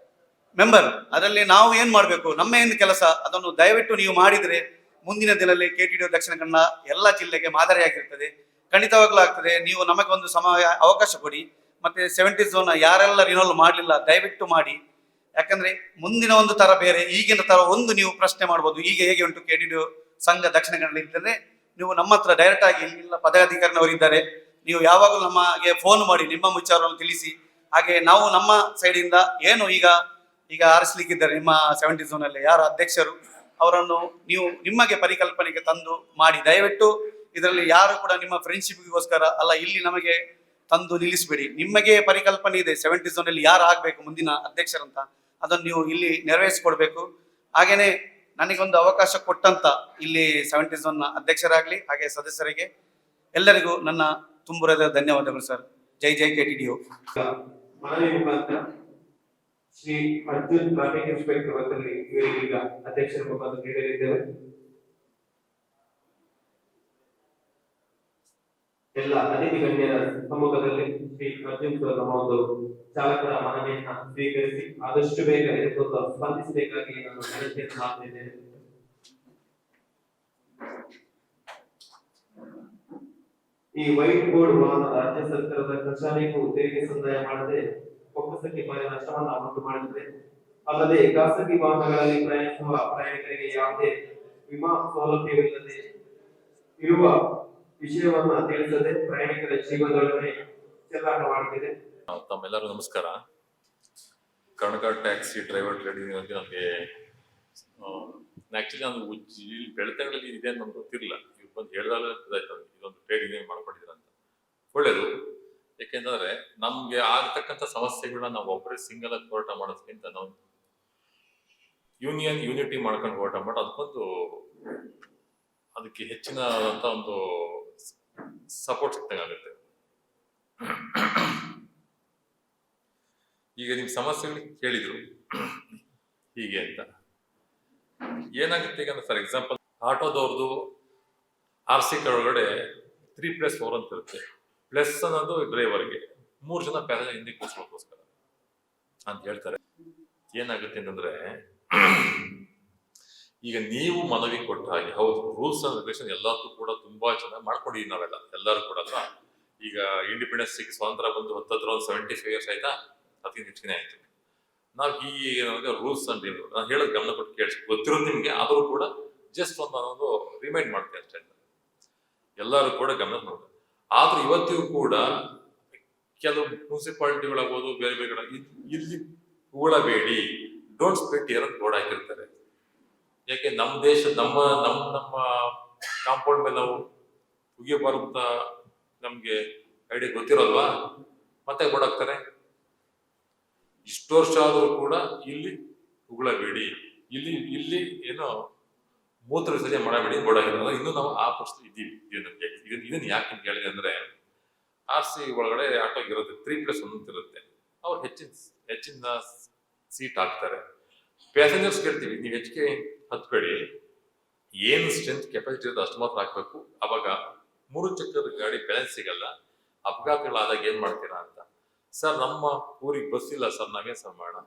S4: ಮೆಂಬರ್, ಅದರಲ್ಲಿ ನಾವು ಏನ್ ಮಾಡ್ಬೇಕು, ನಮ್ಮ ಏನು ಕೆಲಸ ಅದನ್ನು ದಯವಿಟ್ಟು ನೀವು ಮಾಡಿದ್ರೆ ಮುಂದಿನ ದಿನದಲ್ಲಿ KTDO ದಕ್ಷಿಣ ಕನ್ನಡ ಎಲ್ಲ ಜಿಲ್ಲೆಗೆ ಮಾದರಿಯಾಗಿರ್ತದೆ, ಖಂಡಿತವಾಗ್ಲೂ ಆಗ್ತದೆ. ನೀವು ನಮಗೊಂದು ಸಮಯ ಅವಕಾಶ ಕೊಡಿ. ಮತ್ತೆ 70 ಝೋನ್ ಯಾರೆಲ್ಲ ರಿನೋಲ್ ಮಾಡಲಿಲ್ಲ ದಯವಿಟ್ಟು ಮಾಡಿ. ಯಾಕಂದ್ರೆ ಮುಂದಿನ ಒಂದು ತರ ಬೇರೆ, ಈಗಿನ ತರ ನೀವು ಪ್ರಶ್ನೆ ಮಾಡ್ಬೋದು, ಈಗ ಹೇಗೆ ಉಂಟು KTDO ಸಂಘ ದಕ್ಷಿಣ ಕನ್ನಡ ಇರ್ತದೆ, ನೀವು ನಮ್ಮ ಹತ್ರ ಡೈರೆಕ್ಟ್ ಆಗಿ ಇಲ್ಲ ಪದಾಧಿಕಾರಿನವರು ಇದ್ದಾರೆ, ನೀವು ಯಾವಾಗಲೂ ನಮಗೆ ಫೋನ್ ಮಾಡಿ ನಿಮ್ಮ ವಿಚಾರವನ್ನು ತಿಳಿಸಿ. ಹಾಗೆ ನಾವು ನಮ್ಮ ಸೈಡ್ ಇಂದ ಏನು ಈಗ ಆರಿಸ್ಲಿಕ್ಕಿದ್ದಾರೆ ನಿಮ್ಮ 70 ಝೋನ್ ಅಲ್ಲಿ ಯಾರು ಅಧ್ಯಕ್ಷರು, ಅವರನ್ನು ನೀವು ನಿಮಗೆ ಪರಿಕಲ್ಪನೆಗೆ ತಂದು ಮಾಡಿ. ದಯವಿಟ್ಟು ಇದರಲ್ಲಿ ಯಾರು ಕೂಡ ನಿಮ್ಮ ಫ್ರೆಂಡ್ಶಿಪ್ಗೋಸ್ಕರ ಅಲ್ಲ, ಇಲ್ಲಿ ನಮಗೆ ತಂದು ನಿಲ್ಲಿಸಬೇಡಿ. ನಿಮಗೆ ಪರಿಕಲ್ಪನೆ ಇದೆ 70 ಝೋನ್ ಅಲ್ಲಿ ಯಾರು ಆಗ್ಬೇಕು ಮುಂದಿನ ಅಧ್ಯಕ್ಷರಂತ, ಅದನ್ನು ನೀವು ಇಲ್ಲಿ ನೆರವೇರಿಸಿಕೊಡ್ಬೇಕು. ಹಾಗೇನೆ ನನಗೊಂದು ಅವಕಾಶ ಕೊಟ್ಟಂತ ಇಲ್ಲಿ 70 ಝೋನ್ ಅಧ್ಯಕ್ಷರಾಗ್ಲಿ ಹಾಗೆ ಸದಸ್ಯರಿಗೆ ಎಲ್ಲರಿಗೂ ನನ್ನ ತುಂಬುರದ ಧನ್ಯವಾದಗಳು ಸರ್. ಜೈ ಜೈ KTDO.
S1: ಮನವಿ ಮುಖಾಂತರ ಶ್ರೀ ಅರ್ಜುನ್ ಟ್ರಾಫಿಕ್ ಇನ್ಸ್ಪೆಕ್ಟರ್ ಅವರಲ್ಲಿ ಇವರಿಗೆ ಈಗ ಅಧ್ಯಕ್ಷರ ಮುಖಾಂತರ ನೀಡಲಿದ್ದೇವೆ. ಎಲ್ಲ ಅತಿಥಿ ಗಣ್ಯರ ಸಮ್ಮುಖದಲ್ಲಿ ಶ್ರೀ ಅರ್ಜುನ್ ಸರ್ ನಮ್ಮ ಒಂದು ಚಾಲಕರ ಮನವಿಯನ್ನ ಸ್ವೀಕರಿಸಿ ಆದಷ್ಟು ಬೇಗ ಇದಕ್ಕೊಂದು ಸ್ಪಂದಿಸಬೇಕಾಗಿ ನಾನು ವಿನಂತಿಯನ್ನು ಮಾಡ್ತಿದ್ದೇನೆ. ಈ ವೈಟ್ ಬೋರ್ಡ್ ವಾಹನ ರಾಜ್ಯ ಸರ್ಕಾರದ ಖಜಾನೆಗೂ ತೆರಿಗೆ ಸಂದಾಯ ಮಾಡದೆ ಬೊಕ್ಕಸಕ್ಕೆ ಭಾರಿ ನಷ್ಟವನ್ನು ಉಂಟು ಮಾಡುತ್ತದೆ. ಅಲ್ಲದೆ ಖಾಸಗಿ ವಾಹನಗಳಲ್ಲಿ ಪ್ರಯಾಣಿಸುವ ಪ್ರಯಾಣಿಕರಿಗೆ ಯಾವುದೇ ವಿಮಾ ಸೌಲಭ್ಯವಿಲ್ಲದೆ ಇರುವ ವಿಷಯವನ್ನ ತಿಳಿಸದೆ ಪ್ರಯಾಣಿಕರ ಜೀವನದೊಡನೆ ಚೆಲ್ಲಾಟ ಮಾಡುತ್ತಿದೆ.
S5: ತಮ್ಮೆಲ್ಲರೂ ನಮಸ್ಕಾರ. Karnataka taxi driver trade union ನನಗೆ ಆಕ್ಚುಲಿ ನಾನು ಬೆಳ್ತಂಗಡಲ್ಲಿ ಇದೆ ಅಂತ ನಮ್ಗೆ ಗೊತ್ತಿರಲಿಲ್ಲ. ಇವ್ರು ಬಂದು ಹೇಳಿದಾಗ ಗೊತ್ತಾಯ್ತು ನನಗೆ ಇದೊಂದು ಟ್ರೇಡ್ ಯೂನಿಯನ್ ಮಾಡ್ಕೊಂಡಿದ್ದೀರ ಅಂತ. ಒಳ್ಳೇದು. ಯಾಕೆಂದ್ರೆ ನಮ್ಗೆ ಆಗ್ತಕ್ಕಂಥ ಸಮಸ್ಯೆಗಳನ್ನ ನಾವು ಒಬ್ಬರೇ ಸಿಂಗಲ್ ಆಗಿ ಹೋರಾಟ ಮಾಡೋದಕ್ಕಿಂತ ನಾವು ಯೂನಿಟಿ ಮಾಡ್ಕೊಂಡು ಹೋರಾಟ ಮಾಡೋ ಅದಕ್ಕೆ ಹೆಚ್ಚಿನ ಒಂದು ಸಪೋರ್ಟ್ ಸಿಕ್ತಾಗುತ್ತೆ. ಈಗ ನಿಮ್ ಸಮಸ್ಯೆಗಳು ಕೇಳಿದ್ರು ಹೀಗೆ ಅಂತ. ಏನಾಗುತ್ತೆ ಈಗ ಫಾರ್ ಎಕ್ಸಾಂಪಲ್ ಆಟೋದವ್ರದ್ದು RC ಒಳಗಡೆ 3+4 ಅಂತ ಇರುತ್ತೆ. ಪ್ಲಸ್ ಅನ್ನೋದು ಡ್ರೈವರ್ಗೆ 3 ಜನ ಪ್ಯಾಸೆಂಜರ್ ಹಿಂದೆ ಕೂರಿಸೋದಕ್ಕೋಸ್ಕರ ಅಂತ ಹೇಳ್ತಾರೆ. ಏನಾಗುತ್ತೆ ಅಂತಂದ್ರೆ ಈಗ ನೀವು ಮನವಿ ಕೊಟ್ಟ ಹಾಗೆ ಹೌದು, ರೂಲ್ಸ್ ಅಂಡ್ ರೆಗ್ಯುಲೇಷನ್ ಎಲ್ಲದಕ್ಕೂ ಕೂಡ ತುಂಬಾ ಚೆನ್ನಾಗಿ ಮಾಡ್ಕೊಂಡಿದ್ದೀವಿ ನಾವೆಲ್ಲ ಎಲ್ಲರೂ ಕೂಡ ಅಲ್ವಾ. ಈಗ ಇಂಡಿಪೆಂಡೆನ್ಸ್ ಸಿಕ್ಕಿ ಸ್ವಾತಂತ್ರ್ಯ ಬಂದು 75 ಇಯರ್ಸ್ ಆಯ್ತಾ, ಅದಕ್ಕಿಂತ ಹೆಚ್ಚಿಗೆ ಆಯ್ತು. ನಾವು ಹೀಗೆ ರೂಲ್ಸ್ ಅಂಡ್ ನಾನು ಹೇಳೋದು ಗಮನ ಕೊಟ್ಟು ಕೇಳಿಸಿ ಗೊತ್ತಿರೋದು ನಿಮ್ಗೆ, ಆದರೂ ಕೂಡ ಜಸ್ಟ್ ಒಂದು ರಿಮೈಂಡ್ ಮಾಡ್ತೀನಿ ಅಷ್ಟೇ. ಎಲ್ಲರೂ ಕೂಡ ಗಮನ ಮಾಡೋದು. ಆದ್ರೂ ಇವತ್ತಿಗೂ ಕೂಡ ಕೆಲವು ಮುನ್ಸಿಪಾಲಿಟಿಗಳಾಗ್ಬೋದು ಬೇರೆ ಬೇರೆ ಇಲ್ಲಿ ಉಗಳಬೇಡಿ, ಡೋಂಟ್ ಸ್ಪ್ಲಿಟ್ ಏರ್ ಅಂತ ಬೋರ್ಡ್ ಹಾಕಿರ್ತಾರೆ. ಯಾಕೆ ನಮ್ಮ ದೇಶ ನಮ್ಮ ಕಾಂಪೌಂಡ್ ಮೇಲೆ ನಾವು ಉಗಿಯಬಾರ್ದು ಅಂತ ನಮ್ಗೆ ಐಡಿಯಾ ಗೊತ್ತಿರೋಲ್ವಾ, ಮತ್ತೆ ಬೋರ್ಡ್ ಹಾಕ್ತಾರೆ. ಇಷ್ಟು ವರ್ಷ ಆದ್ರೂ ಕೂಡ ಇಲ್ಲಿ ಉಗಳಬೇಡಿ, ಇಲ್ಲಿ ಏನೋ ಮೂತ್ರ ವಿಸರ್ಜನೆ ಮಾಡಬೇಡಿ ಬೋರ್ಡ್ ಆಗಿರೋದು. ಇನ್ನು ನಾವು ಆ ಪರಿಸ್ಥಿತಿ ಇದ್ದೀವಿ. ಇದನ್ನ ಯಾಕೆ ನಿಮ್ಗೆ ಹೇಳಿದೆ ಅಂದ್ರೆ RC ಒಳಗಡೆ ಆಟೋ ಇರುತ್ತೆ 3+1 ಅಂತ ಇರುತ್ತೆ. ಅವ್ರು ಹೆಚ್ಚಿನ ಸೀಟ್ ಹಾಕ್ತಾರೆ. ಪ್ಯಾಸೆಂಜರ್ಸ್ ಕೇಳ್ತೀವಿ, ನೀವು ಹೆಚ್ಚಿಗೆ ಹತ್ಬೇಡಿ, ಏನು ಸ್ಟ್ರೆಂತ್ ಕೆಪಾಸಿಟಿ ಇರುತ್ತೆ ಅಷ್ಟು ಮಾತ್ರ ಹಾಕ್ಬೇಕು. ಅವಾಗ 3 ಚಕ್ರದ ಗಾಡಿ ಬ್ಯಾಲೆನ್ಸ್ ಸಿಗಲ್ಲ. ಅಪಘಾತಗಳಾದಾಗ ಏನ್ ಮಾಡ್ತೀರಾ ಅಂತ. ಸರ್ ನಮ್ಮ ಊರಿಗೆ ಬಸ್ ಇಲ್ಲ ಸರ್, ನಾವೇನ್ ಸರ್ ಮಾಡೋಣ,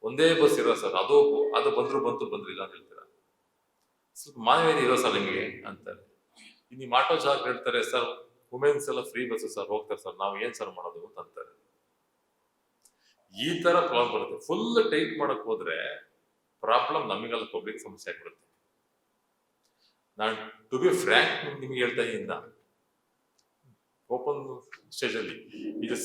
S5: ಒಂದೇ ಬಸ್ ಇರೋ ಸರ್, ಅದು ಬಂದ್ರು ಬಂದ್ರಿಲ್ಲ ಅಂತ ಹೇಳ್ತೀರಾ. ಸ್ವಲ್ಪ ಮಾನವೀಯತೆ ಇರೋ ಸರ್ ನಿಮಗೆ ಅಂತಾರೆ. ನೀವು ಆಟೋ ಚಾಲಕ ಹೇಳ್ತಾರೆ ಸರ್ ವುಮೆನ್ಸ್ ಎಲ್ಲ ಫ್ರೀ ಬಸ್ ಸರ್ ಹೋಗ್ತಾರೆ ಸರ್, ನಾವು ಏನ್ ಸರ್ ಮಾಡೋದು ಅಂತ ಅಂತಾರೆ. ಈ ತರ ಪ್ರಾಬ್ಲಮ್ ಬರುತ್ತೆ. ಫುಲ್ ಟೈಟ್ ಮಾಡಕ್ ಹೋದ್ರೆ ಪ್ರಾಬ್ಲಮ್ ನಮಗೆಲ್ಲ ಪಬ್ಲಿಕ್ ಸಮಸ್ಯೆ ಆಗ್ಬಿಡುತ್ತೆ. ನಾನು ಟು ಬಿ ಫ್ರ್ಯಾಂಕ್ ನಿಮ್ಗೆ ಹೇಳ್ತಾ ಇದ್ದೀನಿ, ಓಪನ್ ಸ್ಟೇಜ್ ಅಲ್ಲಿ ಇದು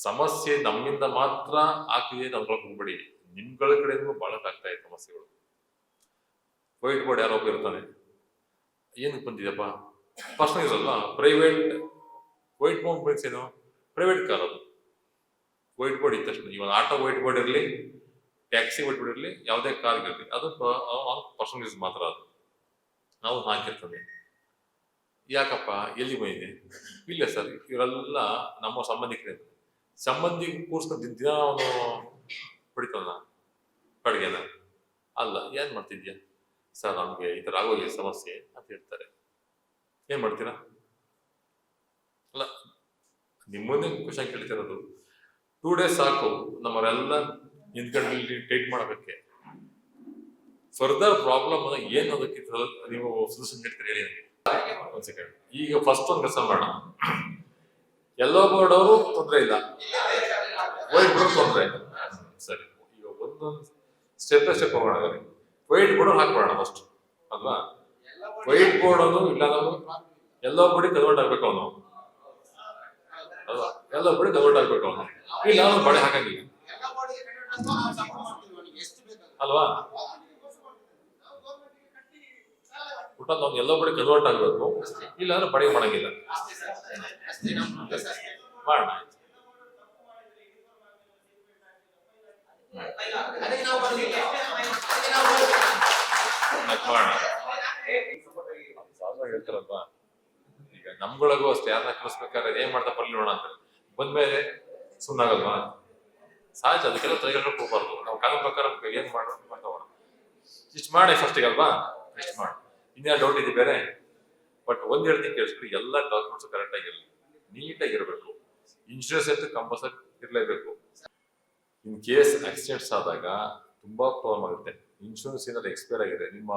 S5: ಸಮಸ್ಯೆ ನಮ್ಮಿಂದ ಮಾತ್ರ ಆಗ್ತಿದೆ ಅಂತ ಹೋಗ್ಬೇಡಿ, ನಿಮ್ಗಳ ಕಡೆಯಿಂದ ಬಹಳ ಆಗ್ತಾ ಇದೆ ಸಮಸ್ಯೆಗಳು. ವೈಟ್ ಬೋರ್ಡ್ ಯಾರೋ ಇರ್ತಾನೆ, ಏನಕ್ಕೆ ಬಂದಿದೆಪ್ಪ, ಪರ್ಸನಲ್ ಇರಲ್ವಾ, ಪ್ರೈವೇಟ್ ವೈಟ್ ಬೋರ್ಡ್ ಮೀನ್ಸ್ ಏನು, ಪ್ರೈವೇಟ್ ಕಾರ್ ಅದು. ವೈಟ್ ಬೋರ್ಡ್ ಇದ್ದ ತಕ್ಷಣ ಇವನ್ ಆಟೋ ವೈಟ್ ಬೋರ್ಡ್ ಇರಲಿ, ಟ್ಯಾಕ್ಸಿ ವೈಟ್ ಬೋರ್ಡ್ ಇರಲಿ, ಯಾವುದೇ ಕಾರ್ ಇರಲಿ, ಅದು ಪರ್ಸನಲ್ ಯೂಸ್ ಮಾತ್ರ. ಅದು ನಾವು ಹಾಕಿರ್ತದೆ. ಯಾಕಪ್ಪ ಎಲ್ಲಿ ಬಂದಿದೆ, ಇಲ್ಲ ಸರ್ ಇವರೆಲ್ಲ ನಮ್ಮ ಸಂಬಂಧಿಕರೇ, ಸಂಬಂಧಿಕ ಕೂರ್ಸ್ಕೊಂಡು ದಿನ ಅವನು ಹೊಡಿತಾನ ಅಡುಗೆನ, ಅಲ್ಲ ಏನ್ ಮಾಡ್ತಿದ್ಯಾ ಸರ್ ನಮ್ಗೆ ಈ ತರ ಆಗೋಗಿ ಸಮಸ್ಯೆ ಅಂತ ಹೇಳ್ತಾರೆ. ಏನ್ ಮಾಡ್ತೀರಾ? ಅಲ್ಲ ನಿಮ್ಮನ್ನೇ ಕ್ವಶನ್ ಕೇಳ್ತಿರೋದು. 2 days ಸಾಕು ನಮ್ಮರೆಲ್ಲ ನಿಂತ್ಕೊಂಡು ಟೈಟ್ ಮಾಡೋದಕ್ಕೆ. ಫರ್ದರ್ ಪ್ರಾಬ್ಲಮ್ ಏನ್ ಅದಕ್ಕೆ ನೀವು ಸೊಲ್ಯೂಷನ್ ಹೇಳ್ತೀರಿ ಹೇಳಿ ನನಗೆ. ಒಂದ್ ಸೆಕೆಂಡ್, ಈಗ ಫಸ್ಟ್ ಒಂದು ಕೆಲಸ ಮಾಡೋಣ. ಯೆಲ್ಲೋ ಬೋರ್ಡ್ ಅವರು ತೊಂದರೆ ಇಲ್ಲ, ವೈಟ್ ಬೋರ್ಡ್ ತೊಂದರೆ ಇಲ್ಲ. ಸರಿ, ಈಗ ಒಂದೊಂದು ಸ್ಟೆಪ್ ಬೈ ಸ್ಟೆಪ್ ಹೋಗೋಣ. ವೈಟ್ ಬೋರ್ಡ್ ಹಾಕ್ಬೋಣ ಫಸ್ಟ್ ಅಲ್ವಾ? ವೈಟ್ ಬೋರ್ಡ್ ಅನ್ನು ಇಲ್ಲ, ನಾವು ಎಲ್ಲೋ ಬೋರ್ಡ್ ಕನ್ವರ್ಟ್ ಆಗ್ಬೇಕು ಅವನು ಅಲ್ವಾ? ಎಲ್ಲೋ ಬೋರ್ಡ್ ಕನ್ವರ್ಟ್ ಆಗ್ಬೇಕು ಅವನು, ಇಲ್ಲ ಅವನು ಬಳೆ ಹಾಕಂಗಿಲ್ಲ ಅಲ್ವಾ? ಊಟ ನಾವು ಎಲ್ಲೋ ಬೋರ್ಡ್ ಕನ್ವರ್ಟ್ ಆಗ್ಬೇಕು, ಇಲ್ಲ ಅಂದ್ರೆ ಬಳೆ ಮಾಡಂಗಿಲ್ಲ. ಮಾಡೋಣ ಹೇಳ್ತಾರಲ್ವಾ, ಈಗ ನಮ್ಗೊಳಗೂ ಅಷ್ಟೇ ಯಾರನ್ನ ಕಲಿಸ್ಬೇಕಾದ್ರೆ ಏನ್ ಮಾಡ್ತಾ ಬರ್ಲಿ ನೋಡ ಅಂತ ಬಂದ್ಮೇಲೆ ಸುಮ್ಮನಾಗಲ್ವಾ? ಸಹಜ, ಅದಕ್ಕೆಲ್ಲ ತಲೆಗಟ್ಟಕ್ಕೆ ಹೋಗ್ಬಾರ್ದು. ನಾವು ಕಾನೂನು ಪ್ರಕಾರ ಏನ್ ಮಾಡ್ತಾವ ಇಷ್ಟು ಮಾಡಿ ಫಸ್ಟಿಗೆ ಅಲ್ವಾ, ಇಷ್ಟು ಮಾಡಿ. ಇನ್ನೇನು ಡೌಟ್ ಇದೆ ಬೇರೆ? ಬಟ್ ಒಂದ್ ಹೇಳ್ತೀನಿ ಕೇಳಿಸ್ಬಿಡಿ, ಎಲ್ಲ ಡಾಕ್ಯುಮೆಂಟ್ಸ್ ಕರೆಕ್ಟ್ ಆಗಿರಲಿ, ನೀಟಾಗಿರ್ಬೇಕು. ಇನ್ಶೂರೆನ್ಸ್ ಅಂತೂ ಕಂಪಲ್ಸರಿ ಇರಲೇಬೇಕು. ಇನ್ ಕೇಸ್ ಆಕ್ಸಿಡೆಂಟ್ಸ್ ಆದಾಗ ತುಂಬಾ ಪ್ರಾಬ್ಲಮ್ ಆಗುತ್ತೆ. ಇನ್ಶೂರೆನ್ಸ್ ಏನಾದ್ರು ಎಕ್ಸ್ಪೈರ್ ಆಗಿದೆ, ನಿಮ್ಮ